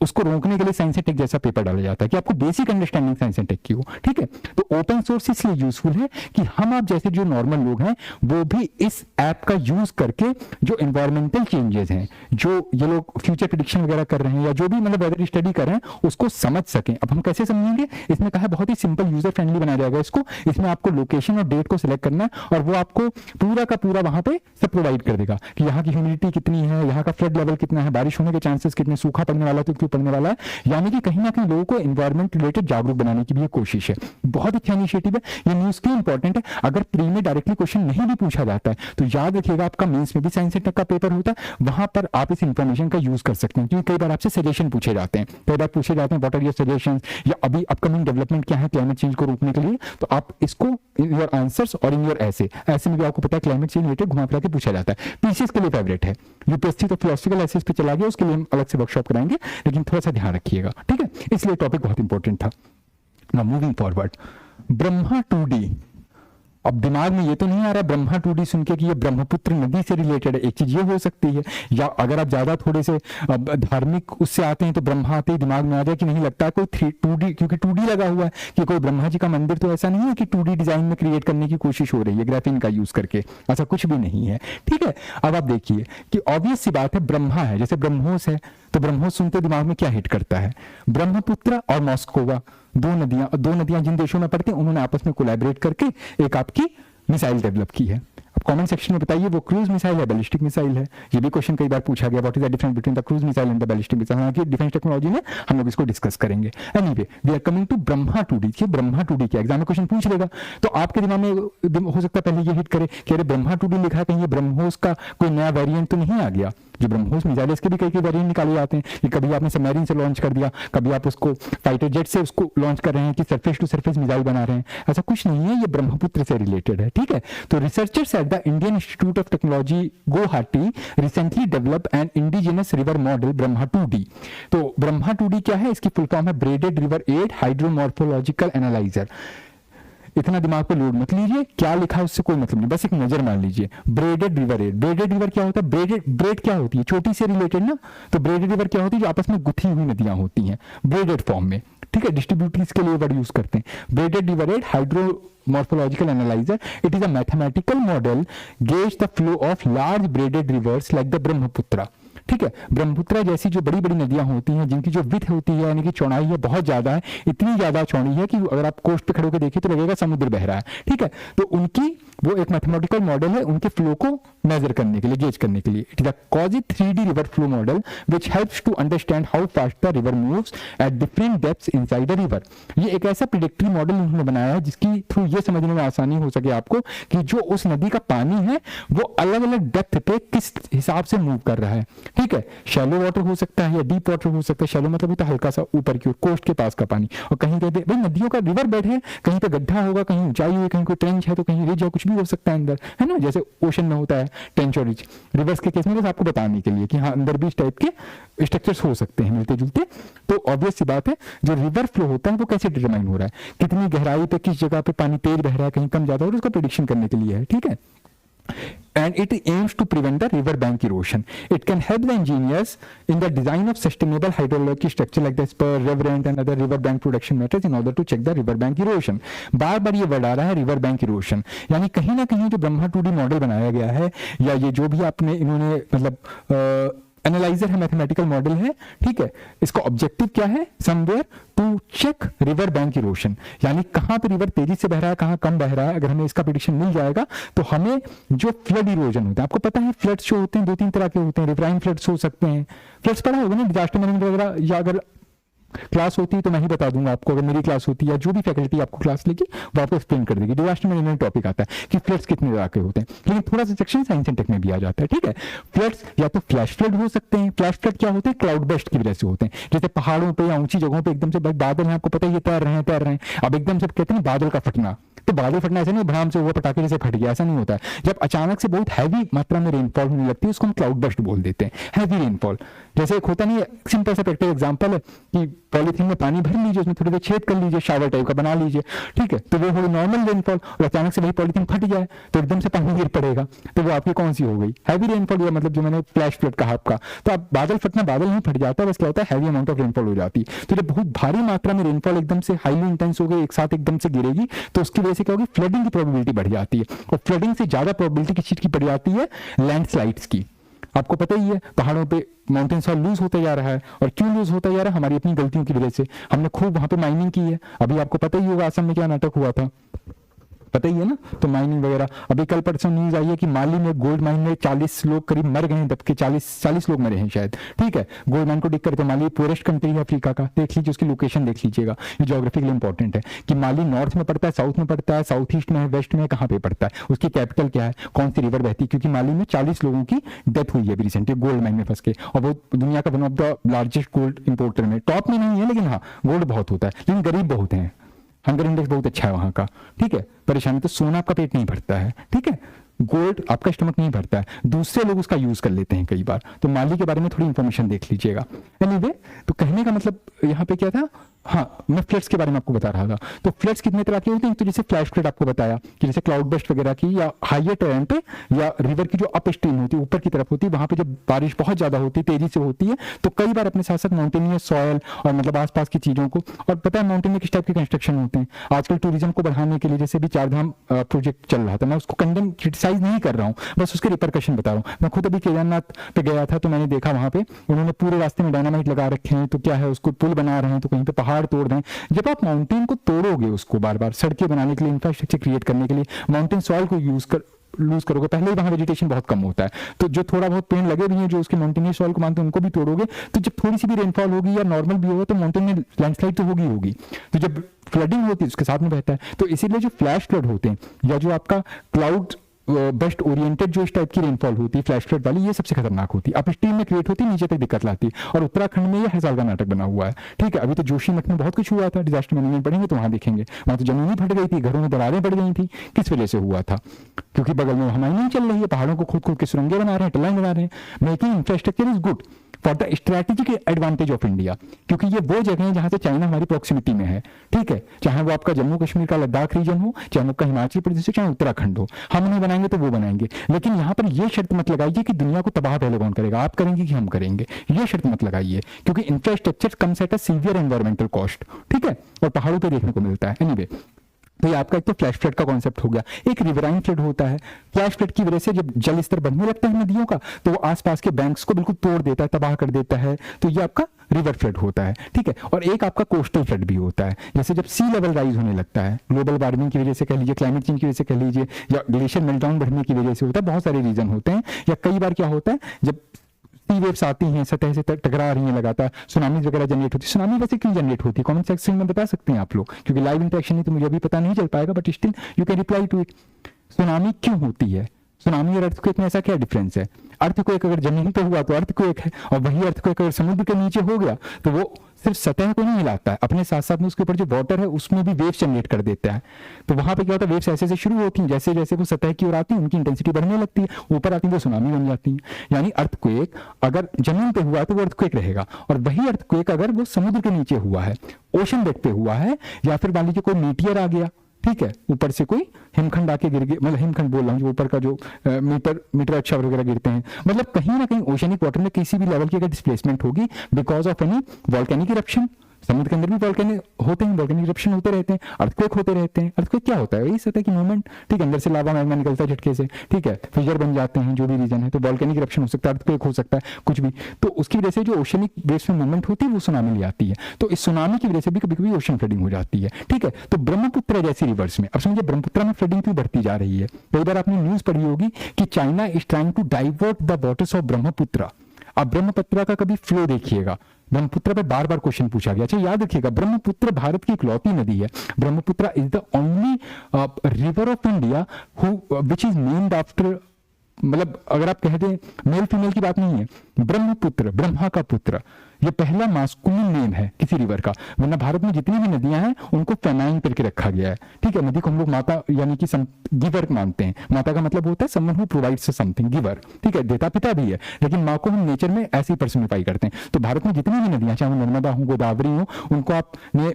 उसको रोकने के लिए साइंस एंड टेक जैसा पेपर डाला जाता है कि आपको basic understanding science and tech की हो, ठीक है। तो ओपन सोर्स इसलिए यूजफुल है कि हम आप जैसे जो नॉर्मल लोग हैं वो भी इस ऐप का यूज करके जो एनवायरमेंटल चेंजेस हैं, जो ये लोग फ्यूचर प्रेडिक्शन वगैरह कर रहे हैं या जो भी मतलब वेदर स्टडी कर रहे हैं, उसको समझ सकें। अब हम कैसे समझेंगे? इसमें कहा बहुत ही सिंपल यूजर फ्रेंडली बनाया जाएगा इसको। इसमें आपको लोकेशन और डेट को सिलेक्ट करना है और वो आपको पूरा का पूरा वहां पे सब प्रोवाइड कर देगा कि यहाँ की ह्यूमिडिटी कितनी है, यहाँ का फ्लड लेवल कितना है, बारिश होने के चांसेस कितने, सूखा पड़ने वाला तो क्यों पड़ने वाला है। यानी कि कहीं ना कहीं लोगों को एनवायरमेंट रिलेटेड जागरूक बनाने की भी एक कोशिश है। बहुत अच्छा इनिशिएटिव है ये। न्यूज क्यों इंपॉर्टेंट है? अगर प्री में डायरेक्टली क्वेश्चन नहीं भी पूछा जाता है तो याद रखिएगा आपका मेंस में भी साइंस एंड टेक का पेपर होता है, वहां पर आप इस इंफॉर्मेशन का यूज कर सकते हैं। क्योंकि कई बार आपसे सजेशन पूछे जाते हैं, कई बार पूछे जाते हैं व्हाट आर योर सजेशंस, या अभी अपकमिंग डेवलपमेंट क्या है क्लाइमेट चेंज को रोकने के लिए, तो आप इसको इन योर आंसर्स और इन योर ऐसे में भी आपको पता है क्लाइमेट चेंज रिलेटेड घुमा फिरा के पूछा जाता है। पीसीएस के लिए फेवरेट है, यूपीएससी तो फिलोसफिकल एसेस पे चला गया, उसके लिए हम अलग से वर्कशॉप कराएंगे, लेकिन थोड़ा सा ध्यान रखिएगा, ठीक है। इसलिए टॉपिक बहुत इंपॉर्टेंट था। Now moving forward, Brahma 2D। अब दिमाग में ये तो नहीं आ रहा ब्रह्मा 2D सुन के कि ये ब्रह्मपुत्र नदी से रिलेटेड है। एक चीज ये हो सकती है, या अगर आप ज्यादा थोड़े से धार्मिक उससे आते हैं तो ब्रह्मा आते ही दिमाग में आ जाए कि नहीं लगता है कोई 2D, क्योंकि 2D लगा हुआ है कि कोई ब्रह्मा जी का मंदिर तो ऐसा नहीं है कि 2D डिजाइन में क्रिएट करने की कोशिश हो रही है ग्राफिन का यूज करके, ऐसा कुछ भी नहीं है, ठीक है। अब आप देखिए कि ऑब्वियस सी बात है, ब्रह्मा है, जैसे ब्रह्मोस है, तो ब्रह्मोस सुनते दिमाग में क्या हिट करता है? ब्रह्मपुत्र और मॉस्कोवा, दो नदियां जिन देशों में पड़ती हैं उन्होंने आपस में कोलैबोरेट करके एक आपकी मिसाइल डेवलप की है। अब कमेंट सेक्शन में बताइए वो क्रूज मिसाइल है, बैलिस्टिक मिसाइल है? ये भी क्वेश्चन कई बार पूछा गया, what is the difference between the cruise missile and the ballistic missile. हालांकि डिफेंस टेक्नोलॉजी में हम लोग इसको डिस्कस करेंगे। Anyway we are coming to Brahma 2D। कि ब्रह्मा 2D क्या, एग्जाम में क्वेश्चन पूछ लेगा तो आपके दिमाग में हो सकता है पहले ये हिट करे कि अरे ब्रह्मा 2D लिखा है, कहीं ये ब्रह्मोस का कोई नया वेरिएंट तो नहीं आ गया? जो ब्रह्मोस मिसाइल है इसके भी कई वेरिएंट निकाले जाते हैं कि कभी आपने सबमरीन से लॉन्च कर दिया, कभी आप उसको फाइटर जेट से उसको लॉन्च कर रहे हैं कि सरफेस टू सरफेस मिसाइल बना रहे हैं। ऐसा कुछ नहीं है, ये ब्रह्मपुत्र से रिलेटेड है, ठीक है। तो researchers at the the Indian institute of technology Guwahati recently develop an indigenous river model Brahma 2D। तो ब्रह्मा 2D क्या है, इसकी फुल फॉर्म है braided river aid hydromorphological analyser. इतना दिमाग पे लोड मत लीजिए, क्या लिखा है उससे कोई मतलब नहीं, बस एक नजर मार लीजिए। ब्रेडेड रिवर एड, ब्रेडेड रिवर क्या होता है, ब्रेड क्या होती है, चोटी से रिलेटेड ना, तो ब्रेडेड रिवर क्या होती है, जो आपस में गुथी हुई नदियां होती हैं ब्रेडेड फॉर्म में, ठीक है, डिस्ट्रीब्यूटरीज के लिए वर्ड यूज करते हैं। Braided river aid hydromorphological analyser, it is a mathematical model gauge the flow of large braided rivers like the Brahmaputra. ठीक है, ब्रह्मपुत्र जैसी जो बड़ी बड़ी नदियां होती हैं जिनकी जो विड्थ होती है यानी कि चौड़ाई है बहुत ज्यादा है, इतनी ज्यादा चौड़ी है कि अगर आप कोस्ट पे खड़े होकर देखिए तो लगेगा समुद्र बह रहा है। ठीक है, तो उनकी वो एक मैथमेटिकल मॉडल है उनके फ्लो को मेजर करने के लिए, गेज करने के लिए। इट इज अ कॉजिट 3D river flow model which helps to understand how fast the river moves at different depths inside the river. ये एक ऐसा प्रिडिक्टरी मॉडल उन्होंने बनाया है जिसकी थ्रू ये समझने में आसानी हो सके आपको कि जो उस नदी का पानी है वो अलग अलग डेप्थ पे किस हिसाब से मूव कर रहा है। ठीक है, शैलो वाटर हो सकता है या डीप वाटर हो सकता है। शैलो मतलब होता है हल्का सा ऊपर की ओर, कोस्ट के पास का पानी, और कहीं कहते भाई नदियों का रिवर बेड है, कहीं पे गड्ढा होगा, कहीं ऊंचाई हुई, कहीं कोई ट्रेंच है तो कहीं रिज है, कुछ भी हो सकता है अंदर, है ना, जैसे ओशन में होता है ट्रेंच और रिज। रिवर्स के केस में बस आपको बताने के लिए कि हाँ अंदर भी इस टाइप के स्ट्रक्चर्स हो सकते हैं मिलते जुलते। तो ऑब्वियस सी बात है जो रिवर फ्लो होता है वो कैसे डिटरमाइन हो रहा है, कितनी गहराई पे किस जगह पे पानी तेज बह रहा है, कहीं कम ज्यादा हो रहा है, उसका प्रेडिक्शन करने के लिए है। ठीक है, and it aims to prevent the river bank erosion. It can help the engineers in the design of sustainable hydrological structure like the spur, riverine and other river bank production methods in order to check the river bank erosion. बार बार ये word आ रहा है river bank erosion, यानी कहीं ना कहीं जो Brahma 2D model बनाया गया है या ये जो भी आपने इन्होंने मतलब एनालाइजर है, मैथमेटिकल मॉडल है, ठीक है, इसका ऑब्जेक्टिव क्या है, somewhere to check river bank erosion, यानी कहां पे रिवर तेजी से बह रहा है, कहां कम बह रहा है। अगर हमें इसका प्रेडिक्शन मिल जाएगा तो हमें जो फ्लड इरोजन होता है, आपको पता है फ्लड्स जो होते हैं दो तीन तरह के होते हैं, रिवराइन फ्लड्स हो सकते हैं, फ्लड्स पढ़ा होगा ना डिजास्टर मैनेजमेंट वगैरह, या अगर क्लास होती है तो मैं ही बता दूंगा आपको, अगर मेरी क्लास होती है या जो भी फैकल्टी आपको क्लास लेगी वो आपको एक्सप्लेन कर देगी। डिजास्टर मैनेजमेंट टॉपिक आता है कि फ्लड्स कितने तरह के होते हैं, लेकिन थोड़ा सा सेक्शन साइंस एंड टेक में भी आ जाता है। ठीक है, फ्लड्स या तो फ्लैश फ्लड हो सकते हैं। फ्लैश फ्लड क्या होते हैं, क्लाउड बर्स्ट की वजह से होते हैं, जैसे पहाड़ों पे या ऊंची जगहों पे एकदम से बादल है, आपको पता है ये तैर रहे हैं, अब एकदम से कहते हैं बादल का फटना, तो बादल फटना ऐसा नहीं भड़ाम से हुआ पटाखे जैसे फट गया, ऐसा नहीं होता है। जब अचानक से बहुत हैवी मात्रा में रेनफॉल होने लगती है उसको हम क्लाउड बर्स्ट बोल देते हैं, हैवी रेनफॉल। जैसे एक होता नहीं है, सिंपल सा प्रैक्टिकल एग्जांपल है कि पॉलीथीन में पानी भर लीजिए, उसमें थोड़ी देर छेद कर लीजिए, शावर टाइप का बना लीजिए, ठीक है, तो वो हो नॉर्मल रेनफॉल, और अचानक से वही पॉलीथीन फट जाए तो एकदम से पानी गिर पड़ेगा, तो वो आपकी कौन सी हो गई, हैवी रेनफॉल, या मतलब जो मैंने फ्लैश फ्लड कहा आपका। तो आप बादल फटना, बादल नहीं फट जाता, बस क्या होता है हैवी अमाउंट ऑफ रेनफॉल हो जाती है। तो जब बहुत भारी मात्रा में रेनफॉल एकदम से हाईली इंटेंस हो गई, एक साथ एकदम से गिरेगी, तो उसकी वजह से क्या होगी, फ्लडिंग की प्रोबेबिलिटी बढ़ जाती है, और फ्लडिंग से ज्यादा प्रोबेबिलिटी किस चीज की बढ़ जाती है, लैंडस्लाइड्स की। आपको पता ही है पहाड़ों पे माउंटेन सॉइल लूज होता जा रहा है, और क्यों लूज होता जा रहा है, हमारी अपनी गलतियों की वजह से। हमने खूब वहां पे माइनिंग की है, अभी आपको पता ही होगा असम में क्या नाटक हुआ था, पता ही है ना, तो माइनिंग वगैरह। अभी कल परसों न्यूज आई है कि माली में गोल्ड माइन में 40 लोग करीब मर गए हैं, दबके 40 लोग मरे हैं शायद। ठीक है, गोल्ड माइन को देख कर, तो माली पोरेस्ट कंट्री है अफ्रीका का, देख लीजिए उसकी लोकेशन देख लीजिएगा, ये ज्योग्राफिकली इंपॉर्टेंट है कि माली नॉर्थ में पड़ता है, साउथ में पड़ता है, साउथ ईस्ट में है, वेस्ट में कहाँ पे पड़ता है, उसकी कैपिटल क्या है, कौन सी रिवर बहती है, क्योंकि माली में 40 लोगों की डेथ हुई है रिसेंटली गोल्ड माइन में फंस के, और वो दुनिया का one of the largest gold importer में, टॉप में नहीं है लेकिन हाँ गोल्ड बहुत होता है, लेकिन गरीब बहुत हैं, हंगर इंडेक्स बहुत अच्छा है वहां का। ठीक है, परेशानी तो सोना आपका पेट नहीं भरता है, ठीक है, गोल्ड आपका स्टमक नहीं भरता है, दूसरे लोग उसका यूज कर लेते हैं कई बार। तो माली के बारे में थोड़ी इंफॉर्मेशन देख लीजिएगा। एनीवे, तो कहने का मतलब यहाँ पे क्या था, हाँ मैं फ्लड्स के बारे में आपको बता रहा था। तो फ्लड्स कितने तरह के होते हैं, तो जैसे फ्लैश फ्लड आपको बताया कि जैसे क्लाउड बर्स्ट वगैरह की, या हाइयर टेरेन पे, या रिवर की जो अप स्ट्रीम होती है, ऊपर की तरफ होती है, वहां पे जब बारिश बहुत ज्यादा होती है, तेजी से होती है, तो कई बार अपने साथ साथ माउंटेनियस सॉयल और मतलब आसपास की चीजों को, और पता है माउंटेन में किस टाइप के कंस्ट्रक्शन होते हैं आजकल टूरिज्म को बढ़ाने के लिए, जैसे भी चारधाम प्रोजेक्ट चल रहा था, मैं उसको कंडेम क्रिटिसाइज नहीं कर रहा हूँ, बस उसके रिपरकशन बता रहा हूँ। मैं खुद अभी केदारनाथ पे गया था, तो मैंने देखा वहां पे उन्होंने पूरे रास्ते में डायनामाइट लगा रखे हैं, तो क्या है उसको पुल बना रहे हैं, तो कहीं पे पहाड़ तोड़ रहे हैं। जब आप माउंटेन को तोड़ोगे, उसको बार बार सड़कें बनाने के लिए, इंफ्रास्ट्रक्चर क्रिएट करने के लिए, माउंटेन सॉइल को लूज करोगे, पहले ही वहां वेजिटेशन बहुत कम होता है, तो जो थोड़ा बहुत पेड़ लगे भी हैं जो उसके माउंटेनियस सॉइल को मानते हैं उनको भी तोड़ोगे, तो जब थोड़ी सी भी रेनफॉल होगी या नॉर्मल भी होगा तो माउंटेन में लैंडस्लाइड तो होगी। तो जब फ्लडिंग होती है उसके साथ में बहता है, तो इसीलिए जो फ्लैश फ्लड होते हैं या जो आपका क्लाउड बेस्ट ओरिएंटेड जो इस टाइप की रेनफॉल होती है फ्लैश फ्लड वाली, ये सबसे खतरनाक होती है। अपस्ट्रीम में क्रिएट होती है, नीचे तक दिक्कत लाती है। और उत्तराखंड में ये हर साल का नाटक बना हुआ है, ठीक है। अभी तो जोशीमठ में बहुत कुछ हुआ था, डिजास्टर मैनेजमेंट पढ़ेंगे तो वहां देखेंगे, वहां तो जमीनें फट गई थी, घरों में दरारें पड़ गई थी। किस वजह से हुआ था? क्योंकि बगल में हमारी नहीं चल रही है, पहाड़ों को खोद खोद के सुरंगें बना रहे हैं, टलाएं बना रहे हैं। Making infrastructure is good for the strategic advantage of India, क्योंकि ये वो जगह है जहां से चाइना हमारी प्रॉक्सिमिटी में है, ठीक है। चाहे वो आपका जम्मू कश्मीर का लद्दाख रीजन हो, चाहे आपका हिमाचल प्रदेश हो, चाहे उत्तराखंड हो, हम उन्हें बनाएंगे तो वो बनाएंगे। लेकिन यहाँ पर ये शर्त मत लगाइए कि दुनिया को तबाह पहले कौन करेगा, आप करेंगे कि हम करेंगे, ये शर्त मत लगाइए, क्योंकि infrastructure comes at a severe environmental cost, ठीक है। और पहाड़ों पर देखने को मिलता है। एनीवे, तो ये आपका एक तो फ्लैश फ्लड का कॉन्सेप्ट हो गया। एक रिवराइन फ्लड होता है। फ्लैश फ्लड की वजह से जब जल स्तर बढ़ने लगता है नदियों का, तो वो आसपास के बैंक्स को बिल्कुल तोड़ देता है, तबाह कर देता है। तो ये आपका रिवर फ्लड होता है, ठीक है। और एक आपका कोस्टल फ्लड भी होता है, जैसे जब सी लेवल राइज होने लगता है, ग्लोबल वार्मिंग की वजह से कह लीजिए, क्लाइमेट चेंज की वजह से कह लीजिए, या ग्लेशियर मेल्टडाउन बढ़ने की वजह से होता है। बहुत सारे रीजन होते हैं। या कई बार क्या होता है, जब सी वेव्स आती हैं, सतह से टकरा रही हैं लगातार, सुनामीज वगैरह जनरेट होती है। सुनामी वैसे क्यों जनरेट होती है, कमेंट सेक्शन में बता सकते हैं आप लोग, क्योंकि लाइव इंटरेक्शन नहीं तो मुझे अभी पता नहीं चल पाएगा, but still you can reply to it. Tsunami क्यों होती है? सुनामी और अर्थक्वेक में ऐसा क्या डिफरेंस है? अर्थक्वेक अगर जमीन पे हुआ तो अर्थक्वेक है, और वही अर्थक्वेक अगर समुद्र के नीचे हो गया तो वो सिर्फ सतह को नहीं हिलाता है, अपने साथ साथ में उसके ऊपर जो वाटर है उसमें भी वेव्स जनरेट कर देता है। तो वहां पे क्या होता है, वेव्स ऐसे से शुरू होती हैं, जैसे जैसे वो सतह की ओर आती है उनकी इंटेंसिटी बढ़ने लगती है, ऊपर आती है तो सुनामी बन जाती है। यानी अर्थक्वेक अगर जमीन पे हुआ तो वो अर्थक्वेक रहेगा, और वही अर्थक्वेक अगर वो समुद्र के नीचे हुआ है, ओशन बेड पे हुआ है, या फिर मान लीजिए कोई मीटियर आ गया, ठीक है, ऊपर से कोई हिमखंड आके गिर गया, मतलब हिमखंड बोल रहा हूँ, जो ऊपर का जो मीटर अच्छा वगैरह गिरते हैं, मतलब कहीं ना कहीं ओशनिक वाटर में किसी भी लेवल की अगर डिस्प्लेसमेंट होगी because of any volcanic eruption, समुद्र के अंदर भी वॉल्केनिक होते हैं, वॉल्केनिक इरप्शन होते रहते हैं, अर्थक्वेक होते रहते हैं। अर्थक्वेक क्या होता है? वही सतह की मूवमेंट, ठीक है, अंदर से लावा मैग्मा निकलता है झटके से, ठीक है, फिजर बन जाते हैं, जो भी रीजन है। तो वॉल्केनिक इरप्शन हो सकता है, अर्थक्वेक हो सकता है, कुछ भी। तो उसकी वजह से जो ओशनिक बेस में मूवमेंट होती है वो सुनामी ले आती है। तो इस सुनामी की वजह से भी कभी कभी ओशन फ्लडिंग हो जाती है, ठीक है। तो ब्रह्मपुत्र जैसी रिवर्स में, अब समझिए ब्रह्मपुत्र में फ्लडिंग क्यों बढ़ती जा रही है। कई बार आपने न्यूज पढ़ी होगी कि China is trying to divert the waters of Brahmaputra. अब ब्रह्मपुत्र का कभी फ्लो देखिएगा, ब्रह्मपुत्र पे बार बार क्वेश्चन पूछा गया। अच्छा याद रखिएगा, ब्रह्मपुत्र भारत की इकलौती नदी है। Brahmaputra is the only river of India which is named after, मतलब अगर आप कह दें मेल फीमेल की बात नहीं है, ब्रह्मपुत्र ब्रह्मा का पुत्र, ये पहला मास्कुलिन नेम है किसी रिवर का। वरना भारत में जितनी भी नदियां हैं उनको फेमाइन करके रखा गया है, ठीक है। नदी को हम लोग माता यानी कि गिवर मानते हैं। माता का मतलब होता है someone who provides something, giver, ठीक है, देता पिता भी है, लेकिन माँ को हम नेचर में ऐसे ही पर्सनिफाई करते हैं। तो भारत में जितनी भी नदियां, चाहे वो नर्मदा हो, गोदावरी हो, उनको आपने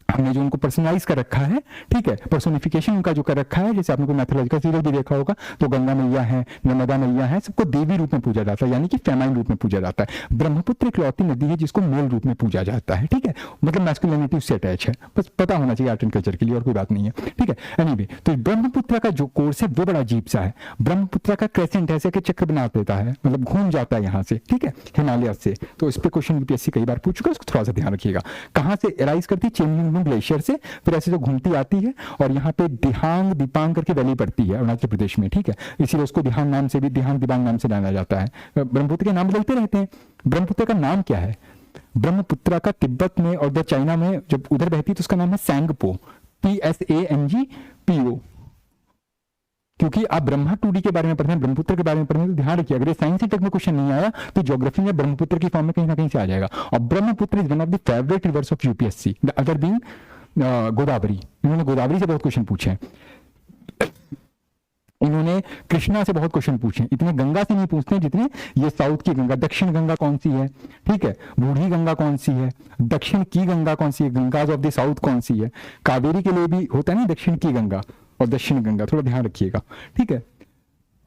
हमने जो उनको पर्सनलाइज कर रखा है, ठीक है, पर्सोनिफिकेशन उनका जो कर रखा है, जैसे आपने कोई मैथोलॉजिकल सीरियल भी देखा होगा, तो गंगा मैया है, नर्मदा मैया है, सबको देवी रूप में पूजा जाता है, यानी कि फेमाइन रूप में पूजा जाता है। ब्रह्मपुत्र इकलौती नदी है जिसको मेल रूप में पूजा जाता है, ठीक है, मतलब मैस्कुलिनिटी उससे अटैच है। बस पता होना चाहिए आर्ट एंड कल्चर के लिए, और कोई बात नहीं है, ठीक है। एनीवे, तो ब्रह्मपुत्र का जो कोर्स है वो बड़ा अजीब सा है। ब्रह्मपुत्र का क्रेसेंट ऐसे के चक्र बना देता है, मतलब घूम जाता है यहाँ से, ठीक है, हिमालय से। तो इस पे क्वेश्चन यूपीएससी कई बार पूछ चुका है, उसको थोड़ा सा ध्यान रखिएगा। कहाँ से राइज करती है? चेनलिंग ग्लेशियर से, फिर ऐसे जो घूमती आती है, और यहाँ पे दिहांग दिपांग करके वैली पड़ती है अरुणाचल प्रदेश में, ठीक है। इसीलिए उसको दिहांग नाम से भी, दिहांग दिबांग नाम से जाना जाता है। ब्रह्मपुत्र के नाम बदलते रहते हैं। ब्रह्मपुत्र का नाम क्या है? ब्रह्मपुत्र का तिब्बत में और उधर चाइना में जब उधर बहती है तो उसका नाम है सैंगपो, PSANGPO। क्योंकि आप ब्रह्मा 2D के बारे में पढ़ते हैं, ब्रह्मपुत्र के बारे में पढ़ते हैं, तो ध्यान रखिए अगर ये साइंस टेक में क्वेश्चन नहीं आया तो ज्योग्राफी में ब्रह्मपुत्र की फॉर्म में कहीं ना कहीं से आ जाएगा। और Brahmaputra is one of the favourite reverse of UPSC, the other being Godavari. इन्होंने गोदावरी से बहुत क्वेश्चन पूछे हैं, इन्होंने कृष्णा से बहुत क्वेश्चन पूछे। इतने गंगा से नहीं पूछते जितने ये साउथ की गंगा, दक्षिण गंगा कौन सी है, ठीक है, बूढ़ी गंगा कौन सी है, दक्षिण की गंगा कौन सी है, गंगाज ऑफ द साउथ कौन सी है। कावेरी के लिए भी होता है ना दक्षिण की गंगा और दक्षिण गंगा, थोड़ा ध्यान रखिएगा, ठीक है।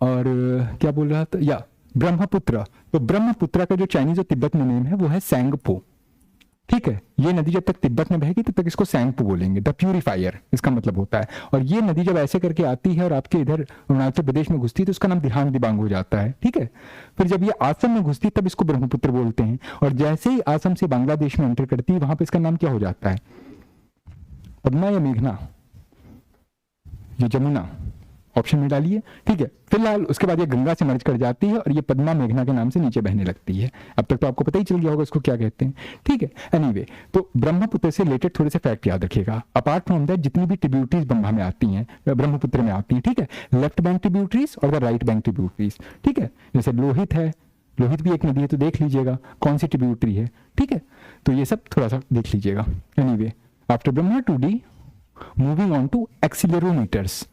और क्या बोल रहा था, या ब्रह्मपुत्र, तो ब्रह्मपुत्र का जो चाइनीज और तिब्बत में नेम है वो है सैंगपो, ठीक है। ये नदी जब तक तिब्बत में बहेगी तब तक इसको सैंगपो बोलेंगे, द प्यूरिफायर इसका मतलब होता है। और ये नदी जब ऐसे करके आती है और आपके इधर अरुणाचल प्रदेश में घुसती है तो उसका नाम दिहांग दिबांग हो जाता है, ठीक है। फिर जब ये असम में घुसती है तब इसको ब्रह्मपुत्र बोलते हैं, और जैसे ही असम से बांग्लादेश में एंटर करती है वहां पर इसका नाम क्या हो जाता है? पद्मा या मेघना या जमुना? ऑप्शन में डालिए, ठीक है। फिलहाल उसके बाद ये गंगा से मर्ज कर जाती है और ये पद्मा मेघना के नाम से नीचे बहने लगती है। अब तक तो आपको पता ही चल गया होगा इसको क्या कहते हैं, ठीक है। एनीवे, तो ब्रह्मपुत्र से रिलेटेड थोड़े से फैक्ट याद रखिएगा। अपार्ट फ्रॉम दैट जितनी भी ट्रिब्यूटरीज ब्रह्मा में आती हैं, ब्रह्मपुत्र में आती हैं, ठीक है, लेफ्ट बैंक ट्रिब्यूटरीज और द राइट बैंक ट्रिब्यूटरीज, ठीक है। जैसे लोहित है, लोहित भी एक नदी है, तो देख लीजिएगा कौन सी ट्रिब्यूटरी है, ठीक है। तो ये सब थोड़ा सा देख लीजिएगा। Anyway, after Brahma 2D, moving on to accelerometers.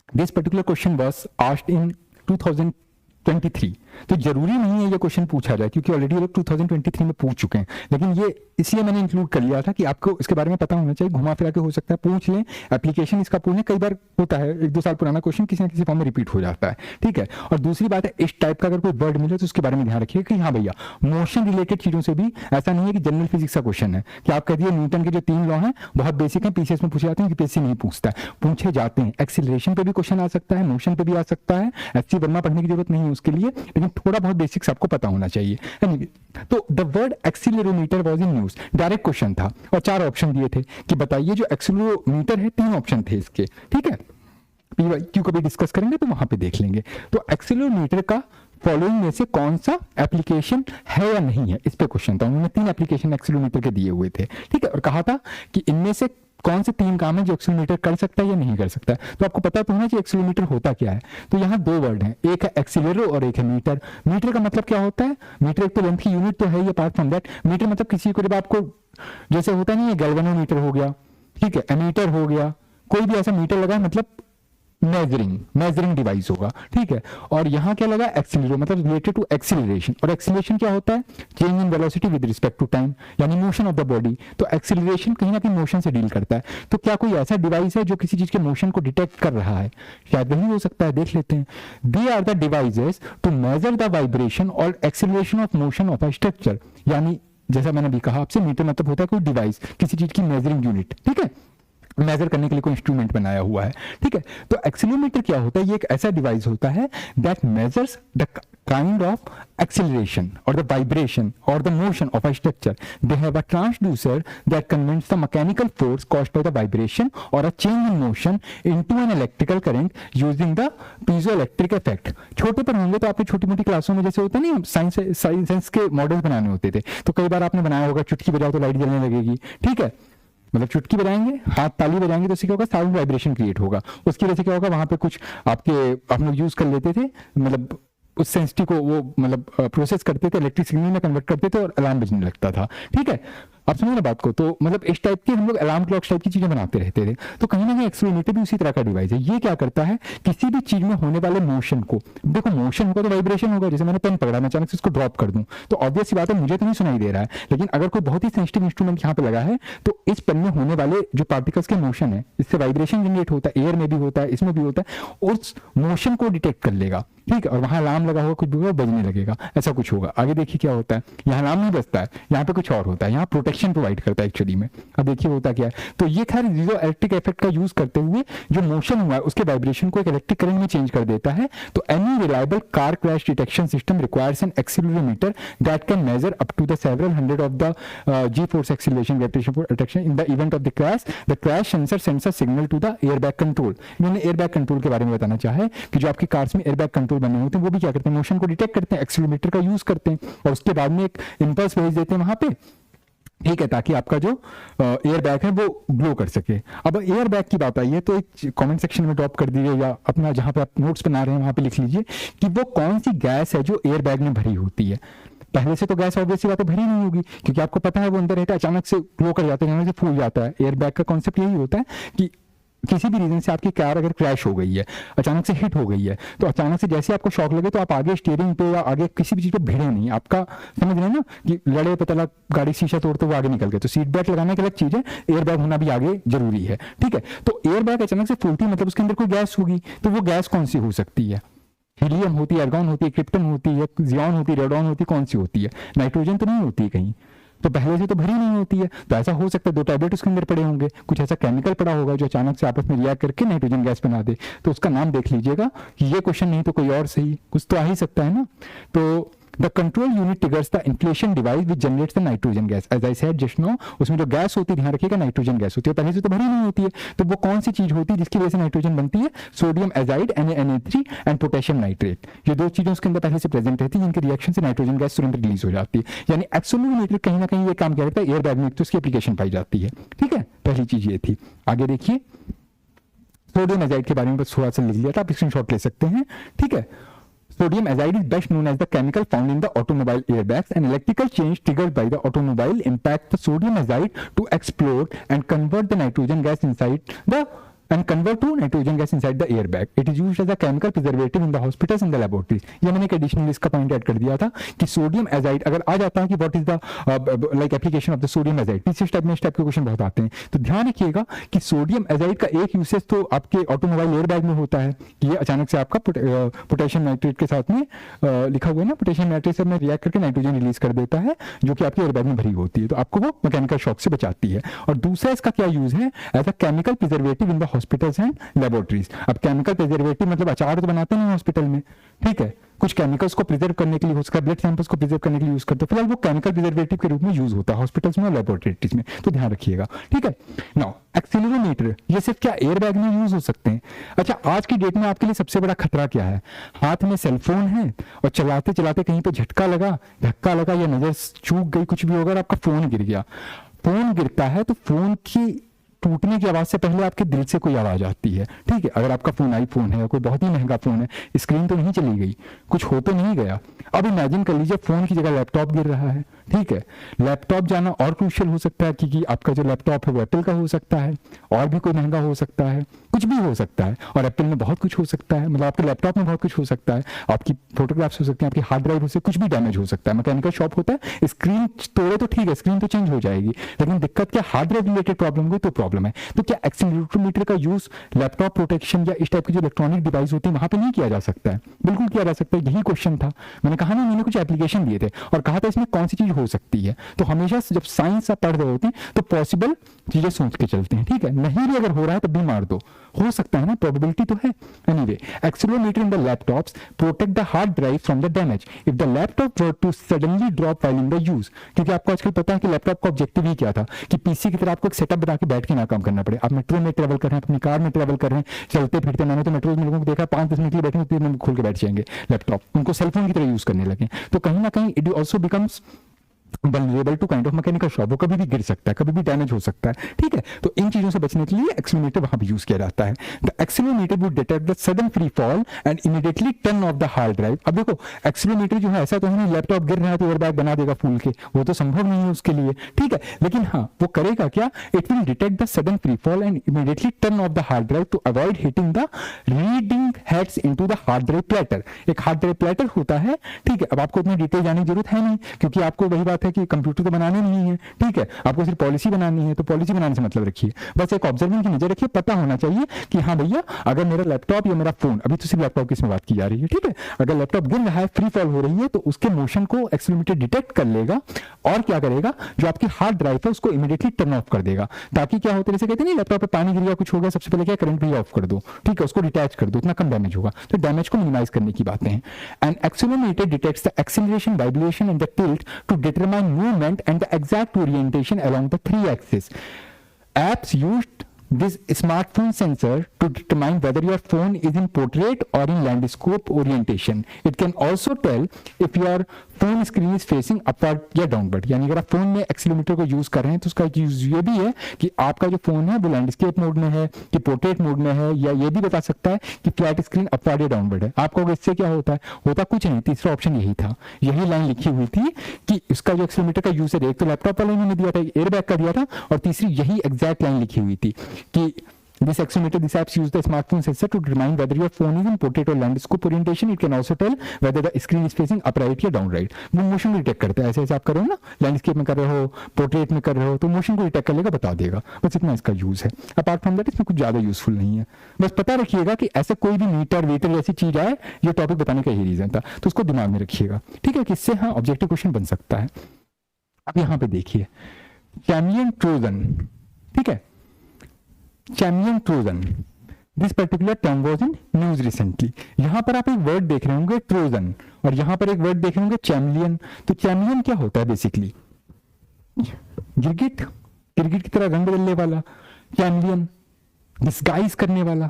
This particular question was asked in 2023, तो जरूरी नहीं है ये क्वेश्चन पूछा जाए क्योंकि ऑलरेडी लोग 2023 में पूछ चुके हैं, लेकिन ये इसलिए मैंने इंक्लूड कर लिया था कि आपको इसके बारे में पता होना चाहिए। घुमा फिरा के हो सकता है पूछ लें, एप्लीकेशन इसका पूछें, कई बार होता है 1-2 साल पुराना क्वेश्चन किसी न किसी फॉर्म में रिपीट हो जाता है, ठीक है। और दूसरी बात है, इस टाइप का अगर कोई वर्ड मिले तो उसके बारे में ध्यान रखिए कि हाँ भैया, मोशन रिलेटेड चीजों से भी ऐसा नहीं है कि जनरल फिजिक्स का क्वेश्चन है कि आप कह दिए न्यूटन के जो 3 लॉ हैं बहुत बेसिक हैं, पीसीएस में पूछे जाते हैं, यूपीएससी नहीं पूछता है, पूछे जाते हैं। एक्सीलरेशन पे भी क्वेश्चन आ सकता है, मोशन पे भी आ सकता है, एससी वर्मा पढ़ने की जरूरत नहीं है उसके लिए, लेकिन थोड़ा बहुत बेसिक्स आपको पता होना चाहिए। तो the word accelerometer was in news, direct question था और 4 ऑप्शन दिए थे कि बताइए जो एक्सीलरोमीटर है, 3 ऑप्शन थे इसके, ठीक है। क्यों कभी डिस्कस करेंगे तो वहां पे देख लेंगे। तो एक्सीलरोमीटर का फॉलोइंग में से कौन सा एप्लीकेशन है या नहीं है, इस पे क्वेश्चन था। उन्होंने 3 एप्लीकेशन एक्सीलरोमीटर के दिए हुए थे, ठीक है, और कहा था कि इनमें से कौन से 3 काम है जो एक्सीलरोमीटर कर सकता है या नहीं कर सकता है। तो आपको पता तो होना चाहिए एक्सीलरोमीटर होता क्या है। तो यहाँ 2 वर्ड हैं, एक है एक्सीलरो और एक है मीटर। मीटर का मतलब क्या होता है? मीटर एक तो लेंथ की यूनिट तो है ही, अपार्ट फ्रॉम दैट मीटर मतलब किसी को जब आपको जैसे होता नहीं है गैल्वेनोमीटर हो गया, ठीक है, एमीटर हो गया, कोई भी ऐसा मीटर लगा मतलब मेजरिंग डिवाइस होगा, ठीक है। और यहाँ क्या लगा? एक्सीलरो मतलब रिलेटेड टू एक्सीलरेशन, और एक्सीलरेशन क्या होता है? Change in velocity with respect to time, यानी मोशन ऑफ द बॉडी। तो एक्सीलरेशन कहीं ना कहीं मोशन से डील करता है। तो क्या कोई ऐसा डिवाइस है जो किसी चीज के मोशन को डिटेक्ट कर रहा है? शायद वही हो सकता है, देख लेते हैं। They are the devices to measure the vibration और acceleration of motion of a structure, यानी जैसा मैंने भी कहा आपसे, मीटर मतलब होता है कोई डिवाइस, किसी चीज की मेजरिंग यूनिट, ठीक है, मेजर करने के लिए कोई इंस्ट्रूमेंट बनाया हुआ है, ठीक है। तो एक्सीलरोमीटर क्या होता है? ये एक ऐसा डिवाइस होता है that measures the kind of acceleration और द वाइब्रेशन और the motion of a structure. They have a transducer that converts the mechanical force caused by the vibration और a change in motion into an electrical current using the piezoelectric effect. छोटे पर होंगे तो आपने छोटी मोटी क्लासों में जैसे होता है नहीं, साइंस के मॉडल्स बनाने होते थे, तो कई बार आपने बनाया होगा, चुटकी बजाओ तो लाइट जलने लगेगी, ठीक है, मतलब चुटकी बजाएंगे, हाथ ताली बजाएंगे तो इससे क्या होगा? साउंड वाइब्रेशन क्रिएट होगा। उसकी वजह से क्या होगा? वहां पे कुछ आप लोग यूज कर लेते थे, मतलब उस सेंसिटिव को वो मतलब प्रोसेस करते थे, इलेक्ट्रिक सिग्नल में कन्वर्ट करते थे और अलार्म बजने लगता था, ठीक है। आप समझ रहे बात को? तो मतलब इस टाइप के हम लोग अलार्म क्लॉक टाइप की चीजें बनाते रहते थे। तो कहीं ना कहीं एक्सीलरोमीटर भी उसी तरह का डिवाइस है। ये क्या करता है? किसी भी चीज में होने वाले मोशन को, देखो मोशन होगा तो वाइब्रेशन होगा। जैसे मैंने पेन पकड़ा, मैं अचानक से इसको ड्रॉप कर दूं तो ऑब्वियस सी बात है मुझे तो नहीं सुनाई दे रहा है, लेकिन अगर कोई बहुत ही सेंसिटिव इंस्ट्रूमेंट यहाँ पे लगा है तो इस पेन में होने वाले जो पार्टिकल्स के मोशन है, इससे वाइब्रेशन जनरेट होता है, एयर में भी होता है, इसमें भी होता है, उस मोशन को डिटेक्ट कर लेगा, ठीक है। और वहां अलार्म लगा होगा, कुछ भी होगा, बजने लगेगा, ऐसा कुछ होगा। आगे देखिए क्या होता है, यहाँ अलार्म नहीं बजता है, यहाँ पे कुछ और होता है, यहाँ प्रोटेक्शन प्रोवाइड करता है एक्चुअली में। अब देखिए होता क्या है। तो ये खैर जीरो इलेक्ट्रिक इफेक्ट का यूज करते हुए जो मोशन हुआ है उसके वाइब्रेशन को एक इलेक्ट्रिक करंट में चेंज कर देता है। तो any reliable car crash detection system requires an accelerometer that can measure up to the several hundred of the G force acceleration gravitation force attraction in the event of the crash sensor sends a signal to the airbag control. इन्होंने airbag control के बारे में बताना चाहा है कि जो आपकी कार्स में एयरबैग कंट्रोल बने होते हैं वो भी क्या करते हैं? मोशन को डिटेक्ट करते हैं, एक्सीलरोमीटर का यूज करते हैं और उसके बाद में एक इंपल्स भेज देते हैं वहां पे, ठीक है, ताकि आपका जो एयर बैग है वो ग्लो कर सके। अब एयर बैग की बात आई है तो एक कमेंट सेक्शन में ड्रॉप कर दीजिए या अपना जहां पे आप नोट्स बना रहे हैं वहां पे लिख लीजिए कि वो कौन सी गैस है जो एयर बैग में भरी होती है। पहले से तो गैस ऑब्वियसली बात है भरी नहीं होगी, क्योंकि आपको पता है वो अंदर रहता है, अचानक से ग्लो कर जाता है, अचानक से फूल जाता है। एयर बैग का कॉन्सेप्ट यही होता है कि किसी भी रीजन से आपकी कार अगर क्रैश हो गई है, अचानक से हिट हो गई है, तो अचानक से जैसे आपको शॉक लगे तो आप आगे स्टीयरिंग पे या आगे किसी भी चीज पे भिड़े नहीं, आपका समझ रहे हैं ना कि लड़े पता लगा गाड़ी शीशा तोड़ते हुए आगे निकल गए। तो सीट बेल्ट लगाने की अलग चीज है, एयर बैग होना भी आगे जरूरी है, ठीक है। तो एयर बैग अचानक से फूलती मतलब उसके अंदर कोई गैस होगी, तो वो गैस कौन सी हो सकती है? हीलियम होती है, आर्गॉन होती है, क्रिप्टन होती है, जियॉन होती है, रेडॉन होती है, कौन सी होती है? नाइट्रोजन तो नहीं होती है कहीं, तो पहले से तो भरी नहीं होती है। तो ऐसा हो सकता है 2 टैबलेट उसके अंदर पड़े होंगे, कुछ ऐसा केमिकल पड़ा होगा जो अचानक से आपस में रिएक्ट करके नाइट्रोजन गैस बना दे। तो उसका नाम देख लीजिएगा कि ये क्वेश्चन नहीं तो कोई और सही कुछ तो आ ही सकता है ना। तो the control unit triggers the inflation device which generates the nitrogen gas, as I said just now, उसमें जो गैस होती है ध्यान रखिएगा नाइट्रोजन गैस होती है, पहले से तो भरी नहीं होती है, तो वो कौन सी चीज होती है जिसकी वजह से नाइट्रोजन बनती है? Sodium azide Na3 and potassium nitrate, ये दो चीजें उसके अंदर पहले से प्रेजेंट रहती है जिनके रिएक्शन से नाइट्रोजन गैस तुरंत रिलीज हो जाती है। यानी एक्सेलेरोमीटर कहीं ना कहीं ये काम क्या करता है, एयर बैग में तो उसकी एप्लीकेशन पाई जाती है। ठीक है, पहली चीज ये थी। आगे देखिए, सोडियम एजाइड के बारे में बस थोड़ा सा लिख लिया था, आप स्क्रीनशॉट ले सकते हैं। ठीक है, sodium azide is best known as the chemical found in the automobile airbags. An electrical change triggered by the automobile impact the sodium azide to explode and convert the nitrogen gas inside the airbag. It is used as a chemical preservative in the hospitals and the laboratories. ये मैंने एक additional इसका point add कर दिया था कि sodium azide अगर आ जाता है कि what is the like application of the sodium azide, तीसरे स्टेप में इस टाइप के क्वेश्चन बहुत आते हैं, तो ध्यान रखिएगा कि सोडियम एजाइड का एक यूसेज तो आपके ऑटोमोबाइल एयरबैग में होता है कि ये अचानक से आपका पोटेशियम नाइट्रेट के साथ में लिखा हुआ है ना, पोटेशियम नाइट्रेट से में रिएक्ट करके नाइट्रोजन रिलीज कर देता है जो कि आपके एयरबैग में भरी होती है, तो आपको वो मैकेनिकल शॉक से बचाती है। और दूसरा इसका क्या यूज है, as a chemical preservative in the hospitals and laboratories. अब केमिकल प्रिजर्वेटिव मतलब अचार तो बनाते नहीं हॉस्पिटल में, ठीक है, कुछ केमिकल्स को प्रिजर्व करने के लिए हो सकता है, ब्लड सैंपल्स को प्रिजर्व करने के लिए यूज करते हैं, फिलहाल वो केमिकल प्रिजर्वेटिव के रूप में यूज होता है हॉस्पिटल्स में और लेबोरेटरीज में, तो ध्यान रखिएगा। ठीक है, नाउ एक्सीलरोमीटर ये सिर्फ क्या एयरबैग में यूज हो सकते हैं? अच्छा, आज की डेट में आपके लिए सबसे बड़ा खतरा क्या है? हाथ में सेलफोन है और चलाते चलाते कहीं पे झटका लगा, धक्का लगा या नजर चूक गई, कुछ भी होगा, आपका फोन गिर गया। फोन गिरता है तो फोन की टूटने की आवाज से पहले आपके दिल से कोई आवाज आती है। ठीक है, अगर आपका फोन आईफोन है, कोई बहुत ही महंगा फोन है, स्क्रीन तो नहीं चली गई, कुछ हो तो नहीं गया। अब इमेजिन कर लीजिए फोन की जगह लैपटॉप गिर रहा है। ठीक है, लैपटॉप जाना और क्रूशियल हो सकता है क्योंकि आपका जो लैपटॉप है वो एप्पल का हो सकता है, और भी कोई महंगा हो सकता है, कुछ भी हो सकता है, और एप्पल में बहुत कुछ हो सकता है, मतलब आपके लैपटॉप में बहुत कुछ हो सकता है, आपकी फोटोग्राफ्स हो सकते हैं, आपकी हार्ड ड्राइव हो सकती है, कुछ भी डैमेज हो सकता है। मैकेनिकल शॉप होता है, स्क्रीन तोड़े तो ठीक है, स्क्रीन तो चेंज हो जाएगी, लेकिन दिक्कत क्या, हार्ड ड्राइव रिलेटेड प्रॉब्लम हुई तो प्रॉब्लम है। तो क्या एक्सीलरोमीटर का यूज लैपटॉप प्रोटेक्शन या इस टाइप की जो इलेक्ट्रॉनिक डिवाइस होती है वहां पे नहीं किया जा सकता है? बिल्कुल किया जा सकता है, यही क्वेश्चन था। मैंने कहा ना, मैंने कुछ एप्लीकेशन दिए थे और कहा था इसमें कौन सी चीज हो सकती है, तो हमेशा जब साइंस आप पढ़ रहे होते हैं तो पॉसिबल चीजें सोच के चलते हैं। ठीक है, नहीं भी अगर हो रहा है तब भी मार दो, हो सकता है ना, प्रोबेबिलिटी तो है। Anyway, accelerometer in the laptops protect the hard drive from the damage if the laptop were to suddenly drop while in the use. क्योंकि आपको आजकल पता है कि लैपटॉप का ऑब्जेक्टिव ही क्या था कि पीसी की तरह आपको एक सेटअप बना के बैठ के ना काम करना पड़े। आप मेट्रो में ट्रेवल कर रहे हैं, अपनी कार में ट्रेवल कर रहे हैं, चलते फिरते, मैंने तो मेट्रो में लोगों को देखा 5-10 मिनट के लिए बैठे में खोल के बैठ जाएंगे लैपटॉप, उनको सेलफोन की तरह यूज करने लगे। तो कहीं ना कहीं it also becomes vulnerable to kind of mechanical shock, वो कभी भी गिर सकता है, कभी भी डैमेज हो सकता है। ठीक है, तो इन चीजों से बचने के लिए एक्सीलरोमीटर वहां भी यूज किया जाता है। The accelerometer would detect the sudden free fall and immediately turn off the hard drive. अब देखो, एक्सीलरोमीटर जो है ऐसा तो है, लैपटॉप गिर रहा है तो एयरबैग बना देगा फूल के, वो तो संभव नहीं है उसके लिए। ठीक है, लेकिन हाँ, वो करेगा क्या, it will detect the sudden free fall and immediately turn off the hard drive to avoid hitting the reading heads into the hard drive platter. एक हार्ड ड्राइव प्लेटर होता है। ठीक है, अब आपको उतनी डिटेल जाने की जरूरत है नहीं, क्योंकि आपको वही बात है कि कंप्यूटर तो बनाने नहीं है। ठीक है, आपको सिर्फ पॉलिसी बनानी है, तो पॉलिसी बनाने से मतलब रखिए, बस एक ऑब्जर्वेशन की नजर रखिए, पता होना चाहिए कि हाँ भैया, अगर मेरा लैपटॉप या मेरा फोन, अभी तो सिर्फ लैपटॉप की इसमें बात की जा रही है, ठीक है, अगर लैपटॉप गिर रहा है, फ्री फॉल हो रही है, तो उसके मोशन को एक्सीलरोमीटर डिटेक्ट कर लेगा और क्या करेगा, जो आपकी हार्ड ड्राइव है उसको इमीडिएटली टर्न ऑफ कर देगा, ताकि क्या होता है, जैसे कहते हैं लैपटॉप पे पानी गिर गया, कुछ हो गया, सबसे पहले क्या, करंट भी ऑफ कर दो। ठीक है, उसको डिटैच कर दो, इतना कम डैमेज होगा, तो डैमेज को मिनिमाइज करने की बातें हैं। And accelerometer detects the acceleration, vibration and the tilt to determine movement and the exact orientation along the 3 axis. Apps used this smartphone sensor to determine whether your phone is in portrait or in landscape orientation. It can also tell if your phone screen is facing upward या downward. यानी अगर आप phone में accelerometer को use कर रहे हैं तो उसका यूज ये भी है कि आपका जो फोन है वो लैंडस्केप मोड में है कि पोर्ट्रेट मोड में है, या ये भी बता सकता है कि फ्लैट स्क्रीन अपवर्ड या डाउनवर्ड है। आपको इससे क्या होता है, होता कुछ नहीं, तीसरा ऑप्शन यही था, यही लाइन लिखी हुई थी कि इसका जो एक्सीलरोमीटर का यूज है, एक तो लैपटॉप वाले ने दिया था, एयरबैग का दिया था, और तीसरी यही एग्जैक्ट लाइन लिखी हुई थी कि this accelerometer, this apps use the smartphone sensor to determine whether your phone is in portrait or landscape orientation. It can also tell whether the screen is facing upright या downright. वो motion को detect करता है, ऐसे ऐसे आप कर रहे हो ना, लैंडस्केप में कर रहे हो, पोर्ट्रेट में कर रहे हो, तो मोशन को डिटेक्ट कर लेगा, बता देगा। बस इतना इसका यूज है। अपार्ट फ्रॉम दैट इसमें कुछ ज्यादा यूजफुल नहीं है। बस पता रखिएगा कि ऐसे कोई भी मीटर वीटर ऐसी चीज आए, ये टॉपिक बताने का यही रीजन था, तो उसको दिमाग में रखिएगा। ठीक है, किससे हाँ ऑब्जेक्टिव क्वेश्चन बन सकता है। अब यहाँ पे देखिए, कैमियन ट्रोजन, ठीक है, कैमियन Trojan, this particular term was in news recently. यहां पर आप एक वर्ड देख रहे होंगे ट्रोजन, और यहाँ पर एक वर्ड देखे होंगे चैम्लियन। तो चैम्लियन क्या होता है बेसिकली? गिरगिट, गिरगिट की तरह रंग बदलने वाला, चैम्लियन डिस्गाइज करने वाला।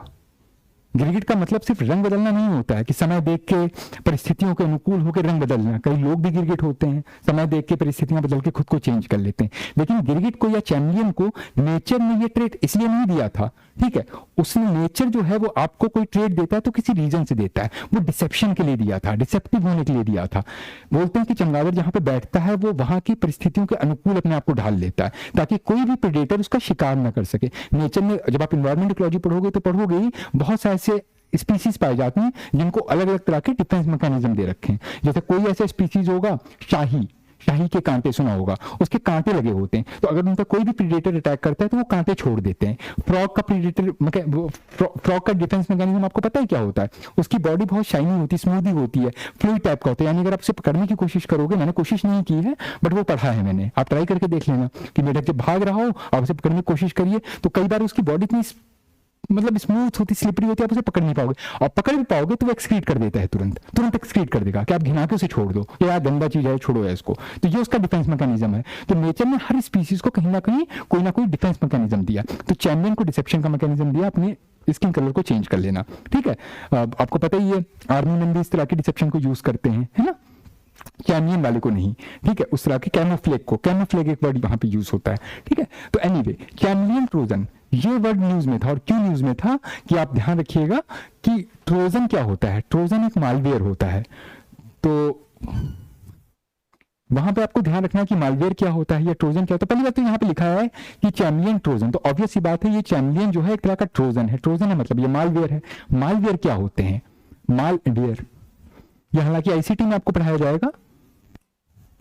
गिरगिट का मतलब सिर्फ रंग बदलना नहीं होता है कि समय देख के परिस्थितियों के अनुकूल होकर रंग बदलना। कई लोग भी गिरगिट होते हैं, समय देख के परिस्थितियां बदल के खुद को चेंज कर लेते हैं। लेकिन गिरगिट को या चैम्लियन को नेचर ने ये ट्रेट इसलिए नहीं दिया था, ठीक है। उसने नेचर जो है वो आपको कोई ट्रेट देता है तो किसी रीजन से देता है, वो डिसेप्शन के लिए दिया था, डिसेप्टिव होने के लिए दिया था। बोलते हैं कि चमगादड़ जहां पे बैठता है वो वहां की परिस्थितियों के अनुकूल अपने आप को ढाल लेता है ताकि कोई भी प्रेडेटर उसका शिकार न कर सके। नेचर में जब आप इन्वायरमेंट इकोलॉजी पढ़ोगे तो पढ़ोगे ही बहुत सारे ऐसे स्पीसीज पाए जाते हैं जिनको अलग अलग तरह के डिफेंस मैकेनिज्म दे रखे हैं। जैसे कोई ऐसा स्पीसीज होगा, शाही, शाही के कांटे सुना होगा, उसके कांटे लगे होते हैं, तो अगर उनका कोई भी प्रीडेटर अटैक करता है तो वो कांटे छोड़ देते हैं। फ्रॉग का प्रीडेटर, फ्रॉग का डिफेंस मैकेनिज्म आपको पता है क्या होता है? उसकी बॉडी बहुत शाइनी होती है, स्मूदी होती है, फ्लूइड टाइप का होता है। यानी अगर आप उसे पकड़ने की कोशिश करोगे, मैंने कोशिश नहीं की है बट वो पढ़ा है मैंने, आप ट्राई करके देख लेना कि मेढक जब भाग रहा हो आप उसे पकड़ने की कोशिश करिए तो कई बार उसकी बॉडी इतनी मतलब स्मूथ होती, स्लिपरी होती है, आप उसे पकड़ नहीं पाओगे। और पकड़ भी पाओगे तो वो एक्सक्रीट कर देता है, तुरंत एक्सक्रीट कर देगा कि आप घिना के उसे छोड़ दो, यार गंदा चीज है छोड़ो है इसको। तो ये उसका डिफेंस मैकेनिज्म है। तो नेचर ने हर स्पीसीज को कहीं ना कोई डिफेंस मैकेनिज्म दिया। तो चैम्पियन को डिसेप्शन का मैकेनिज्म दिया, अपने स्किन कलर को चेंज कर लेना, ठीक है। आपको पता ही है आर्मी मैन भी इस तरह के डिसेप्शन को यूज करते हैं, है ना, कैमियन वाले को नहीं, ठीक है। उस तरह के कैमोफ्लेग एक वर्ड वहां पे यूज होता है, ठीक है। तो एनीवे कैमियन ट्रोजन ये वर्ड न्यूज में था। और क्यों न्यूज में था कि आप ध्यान रखिएगा कि ट्रोजन क्या होता है। ट्रोजन एक मालवेयर होता है। तो वहां पे आपको ध्यान रखना है कि मालवेयर क्या होता है या ट्रोजन क्या होता है। पहली बात तो यहाँ पे लिखा है कि चैम्पियन ट्रोजन, तो ऑब्वियस सी बात है ये चैम्पियन जो है एक तरह का ट्रोजन है। ट्रोजन है मतलब ये मालवेयर है। मालवेयर क्या होते हैं? मालवेयर ये हालांकि आईसीटी में आपको पढ़ाया जाएगा,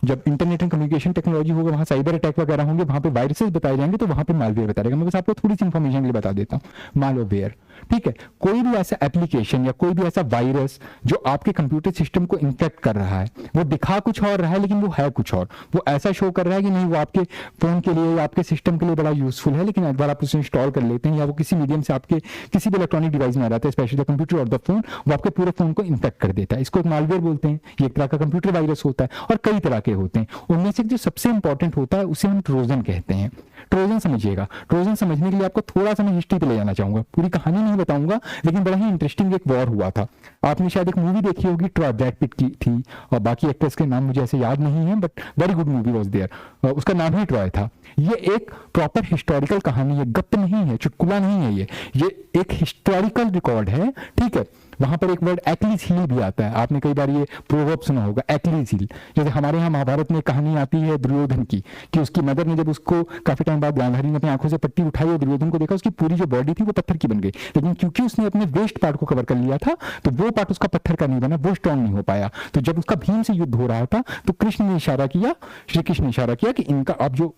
जब इंटरनेट एंड कम्युनिकेशन टेक्नोलॉजी होगा वहां साइबर अटैक वगैरह होंगे, वहां पे वायरसेस बताए जाएंगे तो वहां पे मालवेयर बताएगा। मैं बस आपको थोड़ी सी इंफॉर्मेशन के लिए बता देता हूं। मालवेयर, ठीक है, कोई भी ऐसा एप्लीकेशन या कोई भी ऐसा वायरस जो आपके कंप्यूटर सिस्टम को इन्फेक्ट कर रहा है, वो दिखा कुछ और रहा है लेकिन वो है कुछ और। वो ऐसा शो कर रहा है कि नहीं वो आपके फोन के लिए या आपके सिस्टम के लिए बड़ा यूजफुल है, लेकिन एक बार आप उसे इंस्टॉल कर लेते हैं या वो किसी मीडियम से आपके किसी भी इलेक्ट्रॉनिक डिवाइस में आ जाता है, स्पेशली कंप्यूटर और द फोन, वो आपके पूरे फोन को इन्फेक्ट कर देता है। इसको मालवेयर बोलते हैं। ये एक तरह का कंप्यूटर वायरस होता है और कई तरह के होते हैं। उनमें से जो सबसे इंपॉर्टेंट होता है उसे हम ट्रोजन कहते हैं। ट्रोजन समझिएगा। ट्रोजन समझने के लिए आपको थोड़ा सा मैं हिस्ट्री पे ले जाना चाहूंगा, पूरी कहानी नहीं बताऊंगा लेकिन बड़ा ही इंटरेस्टिंग एक वॉर हुआ था। आपने शायद एक मूवी देखी होगी, ट्रॉय, ब्रैड पिट की थी और बाकी एक्टर्स के नाम मुझे ऐसे याद नहीं है but very good movie was there. उसका नाम ही ट्रॉय था। ये एक प्रॉपर हिस्टोरिकल कहानी है, गप नहीं है, चुटकुला नहीं है, ये एक हिस्टोरिकल रिकॉर्ड है, ठीक है। वहां पर एक वर्ड एक्लीज हील भी आता है, आपने कई बार ये प्रोवर्ब सुना होगा, एक्लीज हील। जैसे हमारे यहाँ महाभारत में कहानी आती है दुर्योधन की कि उसकी मदर ने जब उसको काफी टाइम बाद गांधारी ने अपनी आंखों से पट्टी उठाई और दुर्योधन को देखा, उसकी पूरी जो बॉडी थी वो पत्थर की बन गई, लेकिन क्योंकि उसने अपने वेस्ट पार्ट को कवर कर लिया था तो वो पार्ट उसका पत्थर का नहीं बना, वो स्ट्रॉन्ग नहीं हो पाया। तो जब उसका भीम से युद्ध हो रहा था तो कृष्ण ने इशारा किया, श्री कृष्ण ने इशारा किया कि इनका आप जो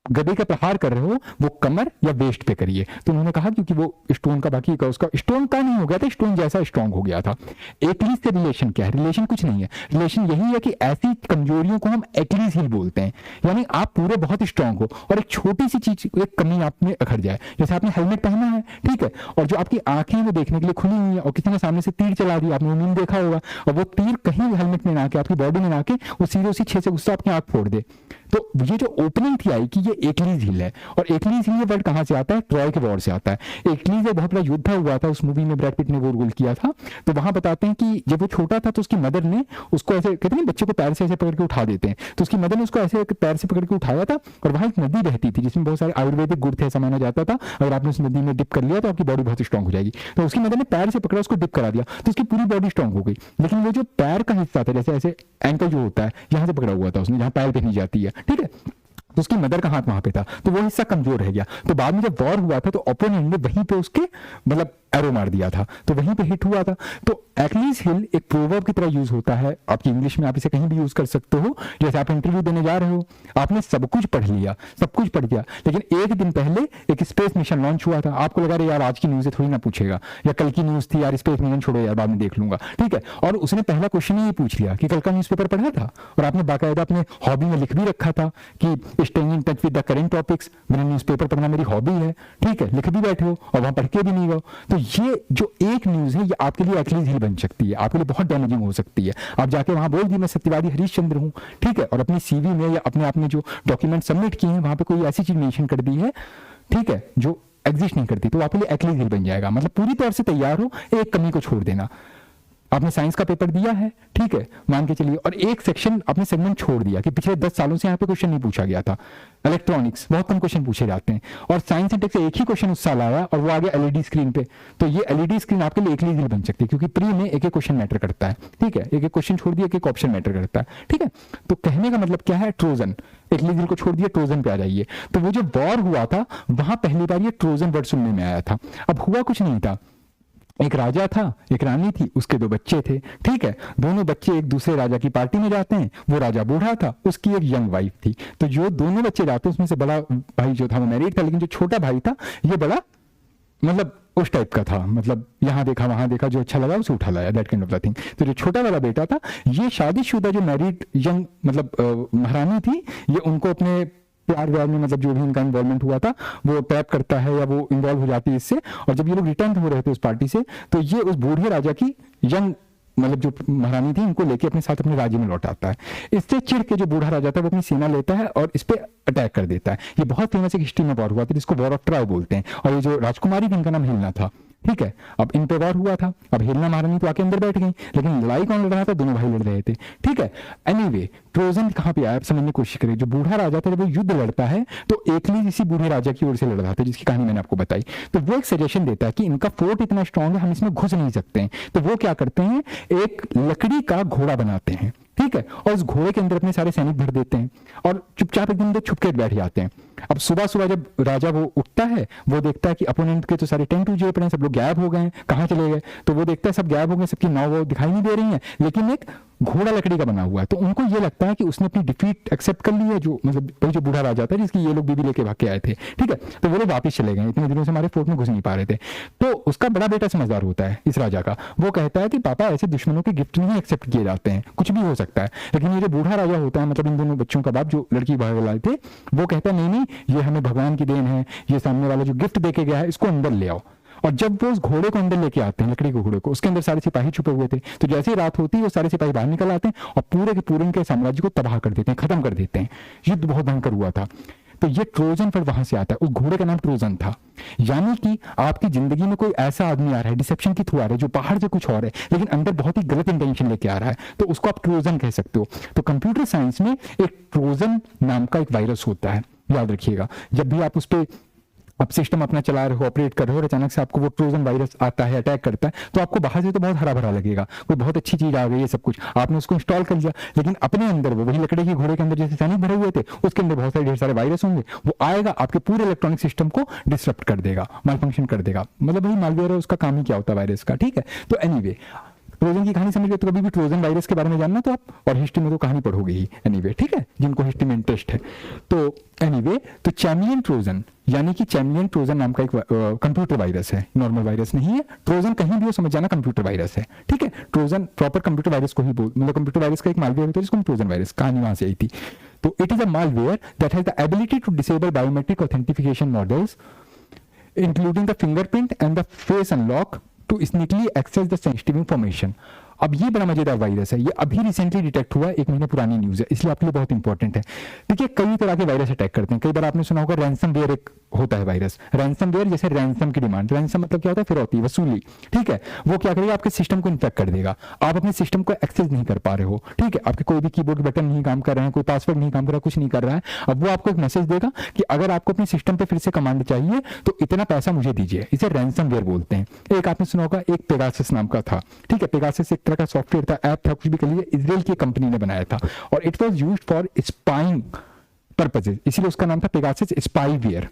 गदे का प्रहार कर रहे हो वो कमर या वेस्ट पे करिए। तो उन्होंने कहा क्योंकि वो स्टोन का बाकी का उसका स्टोन का नहीं हो गया था, स्टोन जैसा स्ट्रांग हो गया था। एक्लीज से रिलेशन क्या है? रिलेशन कुछ नहीं है, रिलेशन यही है कि ऐसी कमजोरियों को हम एक्लीज हील बोलते हैं। यानी आप पूरे बहुत स्ट्रांग हो और एक छोटी सी चीज, एक कमी आप में अखड़ जाए, जैसे आपने हेलमेट पहना है, ठीक है, और जो आपकी आंखें वो देखने के लिए खुली हुई है और किसी ने सामने से तीर चला दिया, आपने मीम देखा होगा, और वो तीर कहीं हेलमेट में ना आके आपकी बॉडी में ना आके वो सीधे उसी छह से गुस्सा आपकी आंख फोड़ दे। तो ये जो ओपनिंग थी आई कि ये एक्लीज हिल है। और एक्लीज हिल ये वर्ड कहां से आता है? ट्रॉय के वॉर से आता है। एक्लीज एक बहुत बड़ा युद्ध हुआ था, उस मूवी में ब्रैड पिट ने वो रोल किया था। तो वहां बताते हैं कि जब वो छोटा था तो उसकी मदर ने उसको ऐसे, कहते हैं बच्चे को पैर से ऐसे पकड़ के उठा देते हैं, तो उसकी मदर ने उसको ऐसे पैर से पकड़ के उठाया था और वहां एक नदी बहती थी जिसमें बहुत सारे आयुर्वेदिक गुण थे, ऐसा माना जाता था अगर आपने उस नदी में डिप कर लिया तो आपकी बॉडी बहुत स्ट्रांग हो जाएगी। तो उसकी मदर ने पैर से पकड़ा, उसको डिप करा दिया तो उसकी पूरी बॉडी स्ट्रांग हो गई। लेकिन वो जो पैर का हिस्सा था, जैसे ऐसे एंकल जो होता है यहाँ से पकड़ा हुआ था उसने, जहां पैर पहनी जाती है, ठीक है, तो उसकी मदर का हाथ वहां पे था, तो वो हिस्सा कमजोर रह गया। तो बाद में जब वॉर हुआ था तो ओपोनेंट ने वहीं पे उसके मतलब एरो मार दिया था, तो वहीं पे हिट हुआ था। तो एक्लीज हिल एक प्रोवर्ब की तरह यूज होता है आपकी इंग्लिश में, आप इसे कहीं भी यूज कर सकते हो। जैसे आप इंटरव्यू देने जा रहे हो, आपने सब कुछ पढ़ लिया, सब कुछ पढ़ गया, लेकिन एक दिन पहले एक स्पेस मिशन लॉन्च हुआ था, आपको लगा रहा यार आज की न्यूज से थोड़ी ना पूछेगा, या कल की न्यूज थी यार स्पेस मिशन छोड़ो यार बाद में देख लूंगा, ठीक है, और उसने पहला क्वेश्चन ही पूछ लिया कि कल का न्यूज़पेपर पढ़ा था, और आपने बाकायदा अपने हॉबी में लिख भी रखा था कि staying in touch with the current topics, मेरा न्यूज़पेपर पढ़ना मेरी हॉबी है, ठीक है, लिख भी बैठे हो और वहां पढ़ के भी नहीं गए। तो ये जो एक न्यूज़ है ये आपके लिए एक्लीज हिल बन सकती है, आपके लिए बहुत डैमेजिंग हो सकती है। आप जाके वहां बोल दी मैं सत्यवादी हरीशचंद्र हूँ, ठीक है, और अपनी सीवी में या अपने आप में जो डॉक्यूमेंट सबमिट किए हैं वहां पे कोई ऐसी चीज मेंशन कर दी है, ठीक है, जो एग्जिस्ट नहीं करती, तो आपके लिए एक्लीज हिल बन जाएगा। मतलब पूरी तरह से तैयार हो, एक कमी को छोड़ देना। आपने साइंस का पेपर दिया है, ठीक है, मान के चलिए, और एक सेक्शन आपने सेगमेंट छोड़ दिया कि पिछले 10 सालों से यहाँ पे क्वेश्चन नहीं पूछा गया था, इलेक्ट्रॉनिक्स बहुत कम क्वेश्चन पूछे जाते हैं, और साइंस एंड टेक से एक ही क्वेश्चन उस साल आया और वो आ गया एलईडी स्क्रीन पे, तो ये एलईडी स्क्रीन आपके लिए एक्लीज हिल बन सकती है, क्योंकि प्री में एक एक क्वेश्चन मैटर करता है, ठीक है, एक एक क्वेश्चन छोड़ दिया, एक एक ऑप्शन मैटर करता है, ठीक है। तो कहने का मतलब क्या है, ट्रोजन, एक्लीज हिल को छोड़ दिया, ट्रोजन पे आ जाइए। तो वो जो वॉर हुआ था वहां पहली बार ये ट्रोजन वर्ड सुनने में आया था। अब हुआ कुछ नहीं था, एक राजा था, एक रानी थी, उसके 2 बच्चे थे, ठीक है, दोनों बच्चे एक दूसरे राजा की पार्टी में जाते हैं, वो राजा बूढ़ा था, उसकी एक यंग वाइफ थी, तो जो दोनों बच्चे जाते हैं उसमें से बड़ा भाई जो था वो मैरिड था, लेकिन जो छोटा भाई था ये बड़ा मतलब उस टाइप का था, मतलब यहाँ देखा वहां देखा, जो अच्छा लगा उसे उठा लाया, that kind of the thing. तो जो छोटा वाला बेटा था, ये शादीशुदा जो मैरिड यंग मतलब महारानी थी, ये उनको अपने प्यार व्यार में मतलब जो भी इनका इन्वॉल्वमेंट हुआ था वो ट्रैप करता है या वो इन्वॉल्व हो जाती है इससे, और जब ये लोग रिटर्न हो रहे थे उस पार्टी से, तो ये उस बूढ़े राजा की यंग मतलब जो महारानी थी इनको लेके अपने साथ अपने राज्य में लौट आता है। इससे चिढ़ के जो बूढ़ा राजा था वो अपनी सेना लेता है और इस पे अटैक कर देता है। ये बहुत फेमस एक हिस्ट्री में वॉर हुआ था जिसको वॉर ऑफ ट्रॉय बोलते हैं, और ये जो राजकुमारी थी इनका नाम हेलेना था, ठीक है। अब इन पे वॉर हुआ था, अब हेलेना महारानी तो आके अंदर बैठ गई, लेकिन लड़ाई कौन लड़ रहा था, दोनों भाई लड़ रहे थे, ठीक है। एनीवे ट्रोजन कहां पे आया समझने की कोशिश करें। जो बूढ़ा राजा था जब वो युद्ध लड़ता है तो एकलीज इसी बूढ़े राजा की ओर से लड़ रहा था, जिसकी कहानी मैंने आपको बताई। तो वो एक सजेशन देता है कि इनका फोर्ट इतना स्ट्रांग है, हम इसमें घुस नहीं सकते हैं, तो वो क्या करते हैं, एक लकड़ी का घोड़ा बनाते हैं, ठीक है, और उस घोड़े के अंदर अपने सारे सैनिक भर देते हैं और चुपचाप एकदम अंदर छुपके बैठ जाते हैं। अब सुबह सुबह जब राजा वो उठता है, वो देखता है कि अपोनेंट के तो सारे टेंट उजड़े पड़े हैं, सब लोग गायब हो गए हैं, कहाँ चले गए, तो वो देखता है सब गायब हो गए, सबकी नाव वो दिखाई नहीं दे रही है, लेकिन एक घोड़ा लकड़ी का बना हुआ है। तो उनको ये लगता है कि उसने अपनी डिफीट एक्सेप्ट कर ली है, जो मतलब वही जो बूढ़ा राजा था जिसकी ये लोग बीबी लेके भाग के आए थे, ठीक है। तो वो लोग वापस चले गए, इतने दिनों से हमारे फोर्ट में घुस नहीं पा रहे थे। तो उसका बड़ा बेटा समझदार होता है इस राजा का, वो कहता है कि पापा ऐसे दुश्मनों के गिफ्ट नहीं एक्सेप्ट किए जाते हैं, कुछ भी हो सकता है। लेकिन ये जो बूढ़ा राजा होता है, मतलब इन दोनों बच्चों का बाप जो लड़की भाग लाए थे, वो कहता है नहीं नहीं, ये हमें भगवान की देन है, ये सामने वाला जो गिफ्ट देके गया है इसको अंदर ले आओ। और जब वो उस घोड़े को अंदर लेके आते हैं, लकड़ी के घोड़े को, उसके अंदर सारे सिपाही छुपे हुए थे, तो जैसे ही रात होती है वो सारे सिपाही बाहर निकल आते हैं और पूरे के पूरे उनके साम्राज्य को तबाह कर देते हैं, खत्म कर देते हैं। युद्ध बहुत भयंकर हुआ था। तो ये ट्रोजन फिर वहां से आता है, उस घोड़े का नाम ट्रोजन था। यानी कि आपकी जिंदगी में कोई ऐसा आदमी आ रहा है, डिसेप्शन के थ्रू आ रहा है, जो बाहर से कुछ और है लेकिन अंदर बहुत ही गलत इंटेंशन लेके आ रहा है, तो उसको आप ट्रोजन कह सकते हो। तो कंप्यूटर साइंस में एक ट्रोजन नाम का एक वायरस होता है, याद रखिएगा। जब भी आप उस पर आप सिस्टम अपना चला रहे हो, ऑपरेट कर रहे हो, और अचानक से आपको वो ट्रोजन वायरस आता है, अटैक करता है, तो आपको बाहर से तो बहुत हरा भरा लगेगा, कोई बहुत अच्छी चीज आ गई है, सब कुछ आपने उसको इंस्टॉल कर लिया, लेकिन अपने अंदर वो वही लकड़ी के घोड़े के अंदर जैसे सैनिक भरे हुए थे, उसके अंदर बहुत सारे ढेर सारे वायरस होंगे, वो आएगा आपके पूरे इलेक्ट्रॉनिक सिस्टम को डिसरप्ट कर देगा, माल फंक्शन कर देगा। मतलब वही मालवेयर है, उसका काम ही क्या होता है वायरस का, ठीक है। तो एनीवे ट्रोजन की कहानी समझ गए, तो कभी भी ट्रोजन वायरस के बारे में जानना तो आप, और हिस्ट्री में तो कहानी पढ़ोगे ही एनीवे, ठीक है, जिनको हिस्ट्री में इंटरेस्ट है। तो एनीवे तो चैमियन ट्रोजन, यानी कि चैमियन ट्रोजन नाम का एक कंप्यूटर वायरस है, नॉर्मल वायरस नहीं है। ट्रोजन कहीं भी हो समझ जाना कंप्यूटर वायरस है, ठीक है। ट्रोजन प्रॉपर कंप्यूटर वायरस को ही बोल, मतलब कंप्यूटर वायरस का एक मालवेयर होता है जिसको ट्रोजन वायरस, कहानी वहां से आई थी। तो it is a malware that has the ability to disable biometric authentification models including the fingerprint and the face unlock to sneakily access the sensitive information. अब ये बड़ा मजेदार वायरस है, ये अभी रिसेंटली डिटेक्ट हुआ है, 1 महीने पुरानी न्यूज है, इसलिए आपके लिए बहुत इंपॉर्टेंट है। देखिए कई तरह के वायरस अटैक करते हैं, कई बार आपने सुना होगा रैंसमवेयर एक होता है वायरस। रैंसमवेयर जैसे रैंसम की डिमांड, रैंसम मतलब क्या होता है, फिरौती, वसूली, ठीक है। वो क्या करेगा, आपके सिस्टम को इन्फेक्ट कर देगा, आप अपने सिस्टम को एक्सेस नहीं कर पा रहे हो, ठीक है। आपके कोई भी कीबोर्ड बटन नहीं काम कर रहे हैं, कोई पासवर्ड नहीं काम कर रहा, कुछ नहीं कर रहा है। अब वो आपको एक मैसेज देगा कि अगर आपको अपने सिस्टम पे फिर से कमांड चाहिए तो इतना पैसा मुझे दीजिए, इसे रैंसमवेयर बोलते हैं। एक आपने सुना होगा एक पेगासस नाम का था, ठीक है। पेगासस एक तरह का सॉफ्टवेयर था, ऐप था, कुछ भी कर लीजिए, इजराइल की कंपनी ने बनाया था और it was used for spying purposes, इसीलिए उसका नाम था पेगासस स्पाईवेयर।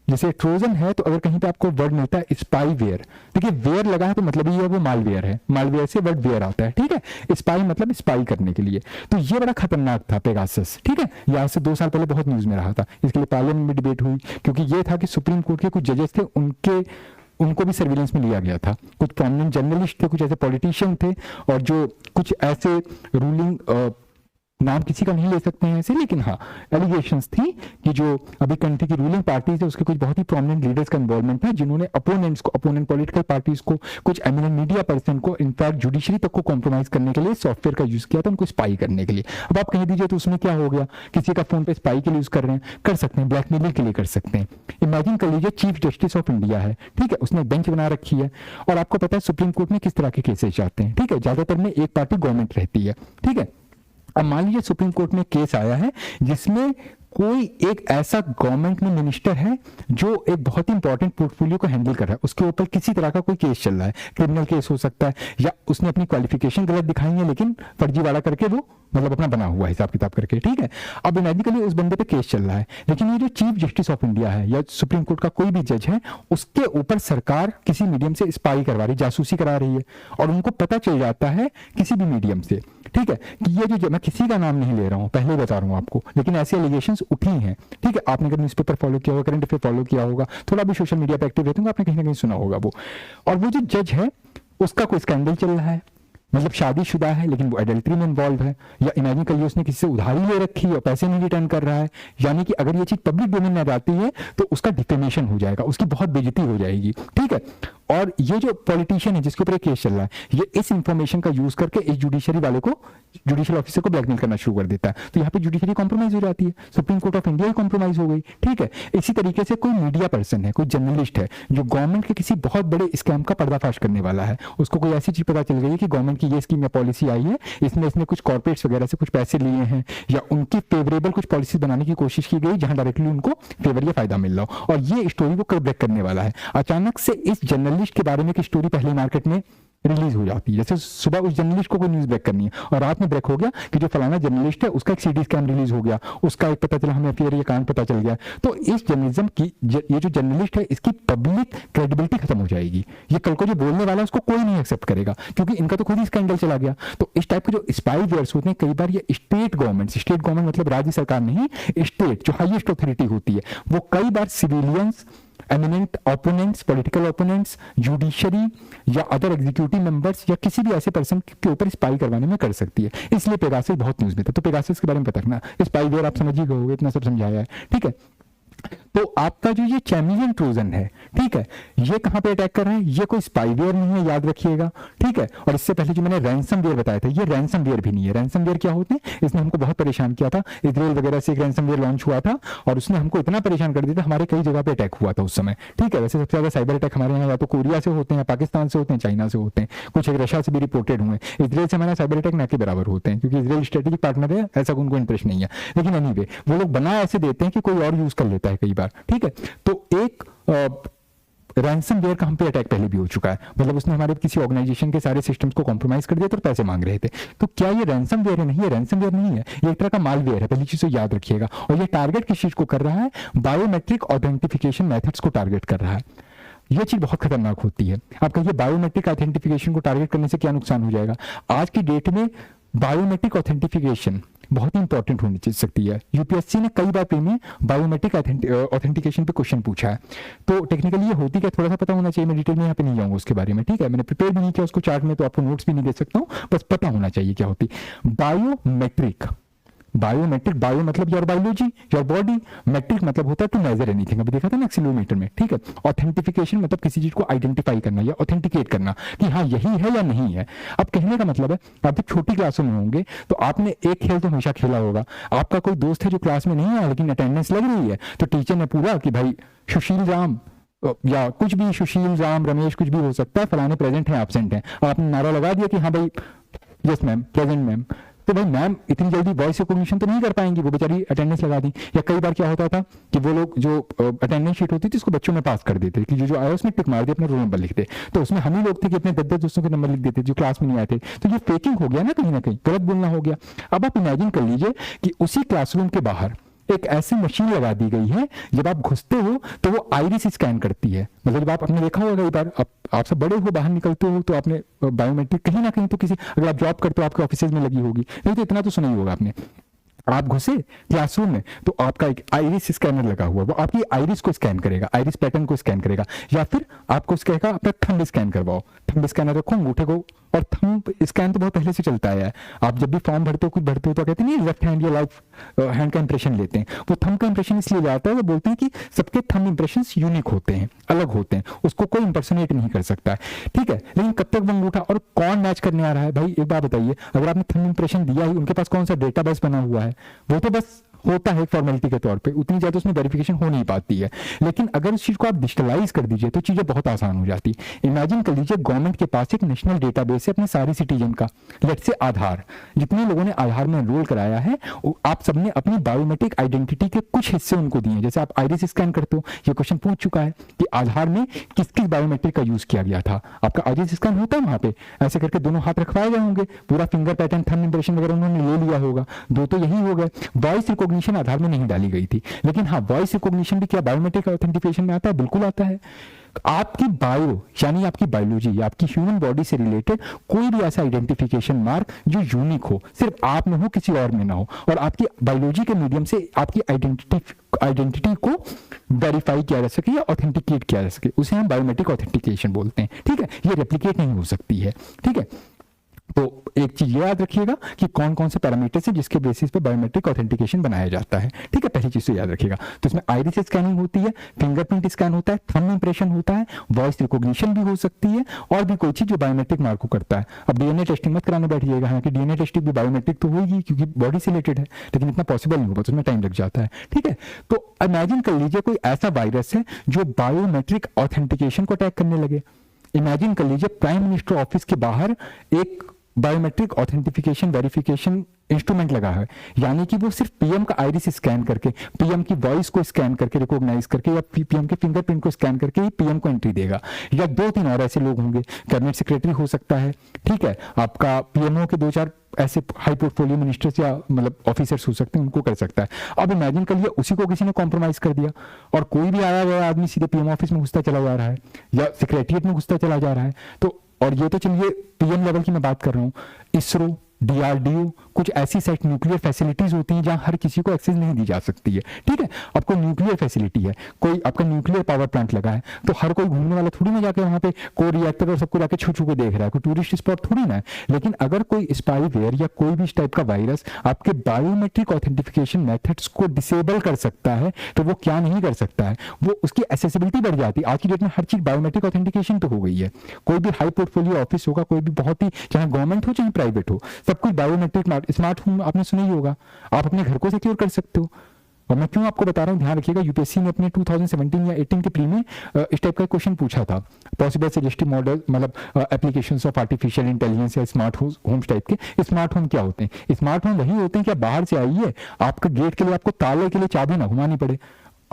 जैसे ट्रोजन है तो अगर कहीं पे आपको वर्ड मिलता है स्पाईवेयर, देखिए वेयर लगा है तो मतलब ये है वो मालवेयर है, मालवेयर से वर्ड वेयर आता है, ठीक है। स्पाई मतलब स्पाई करने के लिए। तो ये बड़ा खतरनाक था पेगासस, ठीक है। ये आज से 2 साल पहले बहुत न्यूज में रहा था, इसके लिए पार्लियामेंट में डिबेट हुई, क्योंकि ये था कि सुप्रीम कोर्ट के कुछ जजेस थे, उनको भी सर्विलेंस में लिया गया था। कुछ प्रोमिनेंट जर्नलिस्ट थे, कुछ ऐसे पॉलिटिशियन थे, और जो कुछ ऐसे रूलिंग नाम किसी का नहीं ले सकते हैं ऐसे, लेकिन हाँ एलिगेशंस थी कि जो अभी कंट्री की रूलिंग पार्टीज है उसके कुछ बहुत ही प्रोमिनेंट लीडर्स का इन्वॉल्वमेंट है, जिन्होंने अपोनेंट्स को, अपोनेंट पॉलिटिकल पार्टीज को, कुछ एमिनेंट मीडिया पर्सन को, इनफैक्ट जुडिशरी तक को कॉम्प्रोमाइज करने के लिए सॉफ्टवेयर का यूज किया था, उनको स्पाई करने के लिए। अब आप कह दीजिए तो उसमें क्या हो गया, किसी का फोन पे स्पाई के लिए यूज कर रहे हैं, कर सकते हैं, ब्लैकमेलिंग के लिए कर सकते हैं। इमेजिन कर लीजिए चीफ जस्टिस ऑफ इंडिया है, ठीक है, उसने बेंच बना रखी है और आपको पता है सुप्रीम कोर्ट में किस तरह के केसेस जाते हैं, ठीक है, ज्यादातर में एक पार्टी गवर्नमेंट रहती है, ठीक है। अब मान लीजिए सुप्रीम कोर्ट में केस आया है जिसमें कोई एक ऐसा गवर्नमेंट में मिनिस्टर है जो एक बहुत ही इंपॉर्टेंट पोर्टफोलियो को हैंडल कर रहा है, उसके ऊपर किसी तरह का कोई केस चल रहा है, क्रिमिनल केस हो सकता है, या उसने अपनी क्वालिफिकेशन गलत दिखाई है लेकिन फर्जीवाड़ा करके वो मतलब अपना बना हुआ हिसाब किताब करके, ठीक है। अब इमेजिकली उस बंदे पे केस चल रहा है, लेकिन ये जो चीफ जस्टिस ऑफ इंडिया है या सुप्रीम कोर्ट का कोई भी जज है, उसके ऊपर सरकार किसी मीडियम से स्पाई करवा रही, जासूसी करा रही है, और उनको पता चल जाता है किसी भी मीडियम से, ठीक है, कि ये जो, मैं किसी का नाम नहीं ले रहा हूं, पहले बता रहा हूं आपको, लेकिन ऐसी एलिगेशंस उठी हैं, ठीक है। आपने अगर न्यूज़पेपर फॉलो किया होगा, करंट अफेयर फॉलो किया होगा, थोड़ा भी सोशल मीडिया पे एक्टिव रहते होंगे, आपने कहीं ना कहीं सुना होगा वो। और वो जो जज है उसका कोई स्कैंडल चल रहा है, मतलब शादीशुदा है लेकिन वो एडल्ट्री में इन्वॉल्व है, या इमेजिन करिए उसने किसी से उधारी ले रखी है और पैसे नहीं रिटर्न कर रहा है, यानी कि अगर ये चीज पब्लिक डोमेन में जाती है तो उसका डिफेमेशन हो जाएगा, उसकी बहुत बेइज्जती हो जाएगी, ठीक है। और ये जो पॉलिटिशियन है जिसके ऊपर केस चल रहा है, ये इस इंफॉर्मेशन का यूज करके इस जुडिशरी वाले को, जुडिशियल ऑफिसर को ब्लैकमेल करना शुरू कर देता है, तो यहाँ पे जुडिशरी कॉम्प्रोमाइज हो जाती है, supreme court of India compromise हो गई, ठीक है। इसी तरीके से कोई मीडिया पर्सन है, कोई जर्नलिस्ट है जो गवर्नमेंट के किसी बहुत बड़े स्कैम का पर्दाफाश करने वाला है, उसको कोई ऐसी चीज पता चल गई है कि गवर्नमेंट की ये स्कीम या पॉलिसी आई है, इसमें इसने कुछ कॉर्पोरेट्स वगैरह से कुछ पैसे लिए हैं, या उनकी फेवरेबल कुछ पॉलिसी बनाने की कोशिश की गई जहां डायरेक्टली उनको फेवर या फायदा मिल रहा हो, और ये स्टोरी को कब ब्रेक करने वाला है। अचानक से इस जर्नलिस्ट के बारे में की स्टोरी पहले मार्केट में रिलीज हो जाती है, जैसे सुबह उस जर्नलिस्ट को कोई न्यूज ब्रेक करनी है और रात में ब्रेक हो गया कि जो फलाना जर्नलिस्ट है उसका एक सीडी स्कैम रिलीज हो गया, उसका एक पता चला, हमें फिर ये कांड पता चल गया, तो इस जर्नलिज्म की ये जो जर्नलिस्ट है इसकी पब्लिक क्रेडिबिलिटी खत्म हो जाएगी, ये कल को जो बोलने वाला है उसको कोई नहीं एक्सेप्ट करेगा क्योंकि इनका तो खुद ही स्कैंडल चला गया। तो इस टाइप के जो स्पाईवेयर्स होते हैं कई बार ये स्टेट गवर्नमेंट मतलब राज्य सरकार नहीं, स्टेट जो हाईएस्ट अथॉरिटी होती है वो कई बार civilians, eminent opponents, political opponents, judiciary या अदर एग्जीक्यूटिव मेंबर्स या किसी भी ऐसे पर्सन के ऊपर स्पाई करवाने में कर सकती है। इसलिए पेगासस बहुत न्यूज में था, तो पेगासस के बारे में पता रखना, स्पाईवेयर आप समझ ही गए होंगे, इतना सब समझाया है, ठीक है। तो आपका जो ये चैम्पियन ट्रोजन है, ठीक है, ये कहां पे अटैक कर रहा है, ये कोई स्पाईवेयर नहीं है, याद रखिएगा, ठीक है। और इससे पहले जो मैंने रैंसमवेयर बताया था, ये रैंसमवेयर भी नहीं है। रैंसमवेयर क्या होते हैं, इसने हमको बहुत परेशान किया था, इजराइल वगैरह से एक रैंसमवेयर लॉन्च हुआ था और उसने हमको इतना परेशान कर दिया था, हमारे कई जगह पे अटैक हुआ था उस समय, ठीक है। वैसे सबसे ज्यादा साइबर अटैक हमारे यहाँ या तो कोरिया से होते हैं, पाकिस्तान से होते हैं, चाइना से होते हैं, कुछ एक रशिया से भी रिपोर्टेड हुए। इजराइल से हमारा साइबर अटैक ना के बराबर होते हैं क्योंकि इजराइल स्ट्रेटेजिक पार्टनर है, ऐसा उनको इंटरेस्ट नहीं है, लेकिन एनीवे वो लोग बना ऐसे देते हैं कि कोई और यूज कर लेता है कई बार, ठीक है। तो एक रैंसमवेयर का हम पे अटैक पहले भी हो चुका है, मतलब उसने हमारे किसी ऑर्गेनाइजेशन के सारे सिस्टम्स को कॉम्प्रोमाइज कर दिया तो पैसे मांग रहे थे। तो क्या ये रैंसमवेयर है? नहीं, ये रैंसमवेयर नहीं है, ये एक तरह का मालवेयर है, पहली चीज तो याद रखिएगा। और ये टारगेट किस चीज को कर रहा है, बायोमेट्रिक ऑथेंटिफिकेशन मेथड्स को टारगेट कर रहा है। यह चीज बहुत खतरनाक होती है। आप कहिए बायोमेट्रिक ऑथेंटिफिकेशन को टारगेट करने से क्या नुकसान हो जाएगा। आज की डेट में बायोमेट्रिक ऑथेंटिफिकेशन बहुत ही इंपॉर्टेंट होनी चाहिए सकती है। यूपीएससी ने कई बार प्री में बायोमेट्रिक ऑथेंटिकेशन पे क्वेश्चन पूछा है, तो टेक्निकली ये होती क्या थोड़ा सा पता होना चाहिए। मैं डिटेल में यहाँ पे नहीं जाऊंगा उसके बारे में, ठीक है, मैंने प्रिपेयर भी नहीं किया उसको चार्ट में, तो आपको नोट्स भी नहीं दे सकता हूँ, बस पता होना चाहिए क्या होती बायोमेट्रिक। बायोमेट्रिक, बायो मतलब your biology, your body, metric मतलब होता है टू मेजर एनीथिंग, अभी देखा था ना एक्सीलरोमीटर में, ठीक है। ऑथेंटिफिकेशन मतलब किसी चीज को आइडेंटिफाई करना या ऑथेंटिकेट करना कि हाँ यही है या नहीं है। अब कहने का मतलब है आप जब छोटी क्लासों में होंगे तो आपने एक खेल तो हमेशा खेला होगा, आपका कोई दोस्त है जो क्लास में नहीं आया लेकिन अटेंडेंस लग रही है, तो टीचर ने पूरा कि भाई सुशील राम या कुछ भी, सुशील राम रमेश कुछ भी हो सकता है, फलाने प्रेजेंट है एब्सेंट है, आपने नारा लगा दिया कि हाँ भाई यस मैम प्रेजेंट मैम, तो भाई मैम इतनी जल्दी वॉइस रिकॉग्निशन तो नहीं कर पाएंगी, वो बेचारी अटेंडेंस लगा दी। या कई बार क्या होता था कि वो लोग जो अटेंडेंस शीट होती थी उसको बच्चों में पास कर देते कि जो आया उसमें टिक मार दिया, अपना रोल नंबर लिखते, तो उसमें हम ही लोग थे कि अपने 10-10 दोस्तों के नंबर लिख देते जो क्लास में नहीं आए थे। तो ये फेकिंग हो गया ना कहीं गलत बोलना हो गया। अब आप इमेजिन कर लीजिए कि उसी क्लासरूम के बाहर एक ऐसी मशीन लगा दी गई है, जब आप घुसते हो तो वो आइरिस स्कैन करती है। मतलब जब आपने देखा होगा कई बार, आप सब बड़े हो, बाहर निकलते हो तो आपने बायोमेट्रिक कहीं ना कहीं तो किसी, अगर आप जॉब करते हो आपके ऑफिस में लगी होगी, नहीं तो इतना तो सुना ही होगा आपने। आप घुसे क्लासरूम में तो आपका एक आइरिस स्कैनर लगा हुआ, वो आपकी आइरिस को स्कैन करेगा, आइरिस पैटर्न को स्कैन करेगा, या फिर आपको कहेगा अपना थंब स्कैन करवाओ, थंब स्कैनर रखो, अंगूठे को और थंब स्कैन तो बहुत पहले से चलता आया है। आप जब भी फॉर्म भरते हो, कुछ भरते हो तो कहते हैं लेफ्ट हैंड या राइट हैंड का इंप्रेशन लेते हैं। वो थंब का इंप्रेशन इसलिए जाता है, वो बोलते हैं कि सबके थंब इंप्रेशन यूनिक होते हैं, अलग होते हैं, उसको कोई इंपर्सोनेट नहीं कर सकता है, ठीक है। लेकिन कब तक वो अंगूठा और कौन मैच करने आ रहा है भाई, एक बात बताइए, अगर आपने थंब इंप्रेशन दिया ही, उनके पास कौन सा डेटाबेस बना हुआ है, वो तो बस होता है फॉर्मेलिटी के तौर पे, उतनी ज्यादा उसमें वेरिफिकेशन हो नहीं पाती है। लेकिन अगर उस चीज को आप डिजिटलाइज कर दीजिए तो चीजें बहुत आसान हो जाती। इमेजिन कर लीजिए गवर्नमेंट के पास एक नेशनल डेटाबेस है अपने सारे सिटीजन का, लेट्स से आधार, जितने लोगों ने आधार में एनरोल कराया है, आप सबने अपनी बायोमेट्रिक आइडेंटिटी के कुछ हिस्से उनको दिए। जैसे आप आइरिस स्कैन करते हो, ये क्वेश्चन पूछ चुका है कि आधार में किस किस बायोमेट्रिक का यूज किया गया था, आपका आइरिस स्कैन होता है वहां पे, ऐसे करके दोनों हाथ रखवाए गए होंगे, पूरा फिंगर पैटर्न, थंब इंप्रेशन वगैरह उन्होंने ले लिया होगा, दो तो यही हो गए। वॉइस रिकॉग्निशन आधार में नहीं डाली गई थी, लेकिन हाँ वॉइस रिकॉग्निशन भी क्या बायोमेट्रिक ऑथेंटिकेशन में आता है, बिल्कुल आता है। आपकी बायो यानी आपकी बायोलॉजी या आपकी ह्यूमन बॉडी से रिलेटेड कोई भी ऐसा आइडेंटिफिकेशन मार्क जो यूनिक हो, सिर्फ आप में हो, किसी और में ना हो, और आपकी बायोलॉजी के मीडियम से आपकी आइडेंटिटी को वेरीफाई किया जा सके या ऑथेंटिकेट किया जा सके, उसे हम बायोमेट्रिक ऑथेंटिकेशन बोलते हैं, ठीक है। ये रेप्लिकेट नहीं हो सकती है, ठीक है। तो एक चीज ये याद रखिएगा कि कौन कौन से पैरामीटर्स है जिसके बेसिस पे बायोमेट्रिक ऑथेंटिकेशन बनाया जाता है, ठीक है। पहली चीज तो याद रखिएगा। तो इसमें आइरिस स्कैनिंग होती है, फिंगरप्रिंट स्कैन होता है, थंब इंप्रेशन होता है, वॉइस रिकॉग्निशन भी हो सकती है, और भी कोई चीज जो बायोमेट्रिक मार्क को करता है। अब डीएनए टेस्टिंग मत कराने बैठिएगा, हालांकि डीएनए टेस्टिंग भी बायोमेट्रिक तो होगी क्योंकि बॉडी से रिलेटेड है, लेकिन इतना पॉसिबल नहीं होगा, उसमें टाइम लग जाता है, ठीक है। तो इमेजिन कर लीजिए कोई ऐसा वायरस है जो बायोमेट्रिक ऑथेंटिकेशन को अटैक करने लगे। इमेजिन कर लीजिए प्राइम मिनिस्टर ऑफिस के बाहर एक बायोमेट्रिक ऑथेंटिफिकेशन वेरिफिकेशन इंस्ट्रूमेंट लगा है, यानी कि वो सिर्फ पीएम का आइरिस स्कैन करके, पीएम की वॉइस को स्कैन करके, रिकॉग्नाइज करके, या पीएम के फिंगरप्रिंट को स्कैन करके ही पीएम को एंट्री देगा। या दो तीन और ऐसे लोग होंगे, कैबिनेट सेक्रेटरी हो सकता है, ठीक है, आपका पीएमओ के दो चार ऐसे हाई पोर्टफोलियो मिनिस्टर्स या मतलब ऑफिसर्स हो सकते हैं, उनको कर सकता है। अब इमेजिन कर लिया उसी को किसी ने कॉम्प्रोमाइज कर दिया और कोई भी आया गया आदमी सीधे पीएम ऑफिस में घुसता चला जा रहा है या सेक्रेटरिएट में घुसता चला जा रहा है। तो और ये तो चलिए पीएम लेवल की मैं बात कर रहा हूँ, इसरो, डीआरडीओ, कुछ ऐसी साइट न्यूक्लियर फैसिलिटीज होती हैं जहां हर किसी को एक्सेस नहीं दी जा सकती है, ठीक है। आपको न्यूक्लियर फैसिलिटी है, कोई आपका न्यूक्लियर पावर प्लांट लगा है, तो हर कोई घूमने वाला थोड़ी ना जाके वहां पे कोई रिएक्टर और सबको जाके छू छू के देख रहा है, कोई टूरिस्ट स्पॉट थोड़ी ना है। लेकिन अगर कोई स्पाईवेयर या कोई भी इस टाइप का वायरस आपके बायोमेट्रिक ऑथेंटिफिकेशन मेथड्स को डिसेबल कर सकता है, तो वो क्या नहीं कर सकता है, वो उसकी एक्सेसिबिलिटी बढ़ जाती है। आज की डेट में हर चीज बायोमेट्रिक ऑथेंटिकेशन तो हो गई है। कोई भी हाई पोर्टफोलियो ऑफिस होगा, कोई भी बहुत ही, चाहे गवर्नमेंट हो चाहे प्राइवेट हो, सब कुछ बायोमेट्रिक स्मार्ट होम आपने सुना ही होगा, आप अपने घर को सिक्योर कर सकते हो। और मैं क्यों आपको बता रहा हूँ, ध्यान रखिएगा, यूपीएससी ने अपने 2017 या 18 के प्री में इस टाइप का क्वेश्चन पूछा था, पॉसिबल सजेस्टिव मॉडल, मतलब एप्लीकेशंस ऑफ आर्टिफिशियल इंटेलिजेंस या स्मार्ट होम्स टाइप के। स्मार्ट होम क्या होते हैं? स्मार्ट होम वही होते हैं कि आप बाहर से आइए, आपका गेट के लिए आपको ताले के लिए चाबी ना घुमानी पड़े,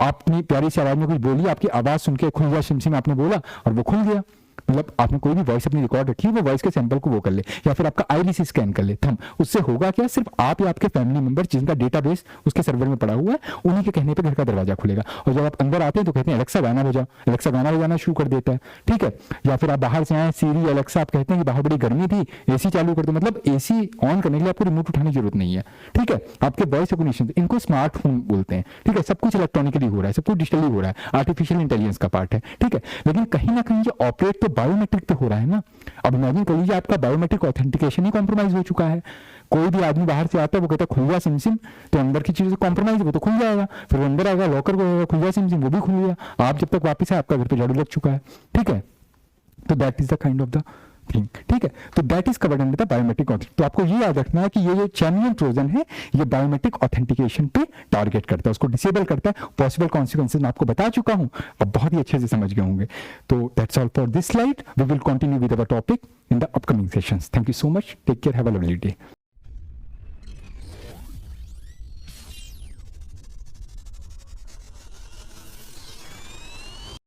आपने प्यारी सी आवाज में कुछ बोली, आपकी आवाज सुन के खुल गया, सिमसिम आपने बोला और वो खुल गया। मतलब आपने कोई भी वॉइस अपनी रिकॉर्ड रखी है, वो वॉइस के सैंपल को वो कर ले, या फिर आपका आईरिस स्कैन कर ले, थंब, उससे होगा क्या, सिर्फ आप या आपके फैमिली मेंबर जिनका डेटाबेस उसके सर्वर में पड़ा हुआ है, उन्हीं के कहने पे घर का दरवाजा खुलेगा। और जब आप अंदर आते हैं तो कहते हैं एलेक्सा गाना बजा, एलेक्सा गाना बजाना शुरू कर देता है, ठीक है। या फिर आप बाहर से आए, सीरी एलेक्सा, आप कहते हैं कि बाहर बड़ी गर्मी थी, एसी चालू कर दो, मतलब एसी ऑन करने के लिए आपको रिमोट उठाने की जरूरत नहीं है, ठीक है। आपके वॉइस रिकॉग्निशन, इनको स्मार्ट होम बोलते हैं, ठीक है। सब कुछ इलेक्ट्रॉनिकली हो रहा है, सब कुछ डिजिटली हो रहा है, आर्टिफिशियल इंटेलिजेंस का पार्ट है, ठीक है। लेकिन कहीं ना कहीं ये ऑपरेट तो बायोमेट्रिक पे हो रहा है ना। अब इमेजिन कर लीजिए आपका बायोमेट्रिक ऑथेंटिकेशन ही कॉम्प्रोमाइज हो चुका है। कोई भी आदमी बाहर से आता है, वो कहता है खुल गया सिमसिम, तो अंदर की चीजें कॉम्प्रोमाइज है, वो तो खुल जाएगा, फिर वो अंदर आएगा, लॉकर को खुल गया सिमसिम, वो भी खुल गया, आप जब तक वापस आए आपका घर पे झाड़ू लग चुका है, ठीक है। तो that is the kind of the thing, ठीक है। तो that is covered under the biometric authentication. तो आपको ये याद रखना है कि ये जो चैम्पियन ट्रोजन है, ये बायोमेट्रिक ऑथेंटिकेशन पे टारगेट करता है, उसको डिसेबल करता है। पॉसिबल कॉन्सिक्वेंसेज मैं आपको बता चुका हूं, अब बहुत ही अच्छे से समझ गए होंगे। तो that's all for this slide, we will continue with our topic in the upcoming sessions. Thank you so much. Take care. Have a lovely day.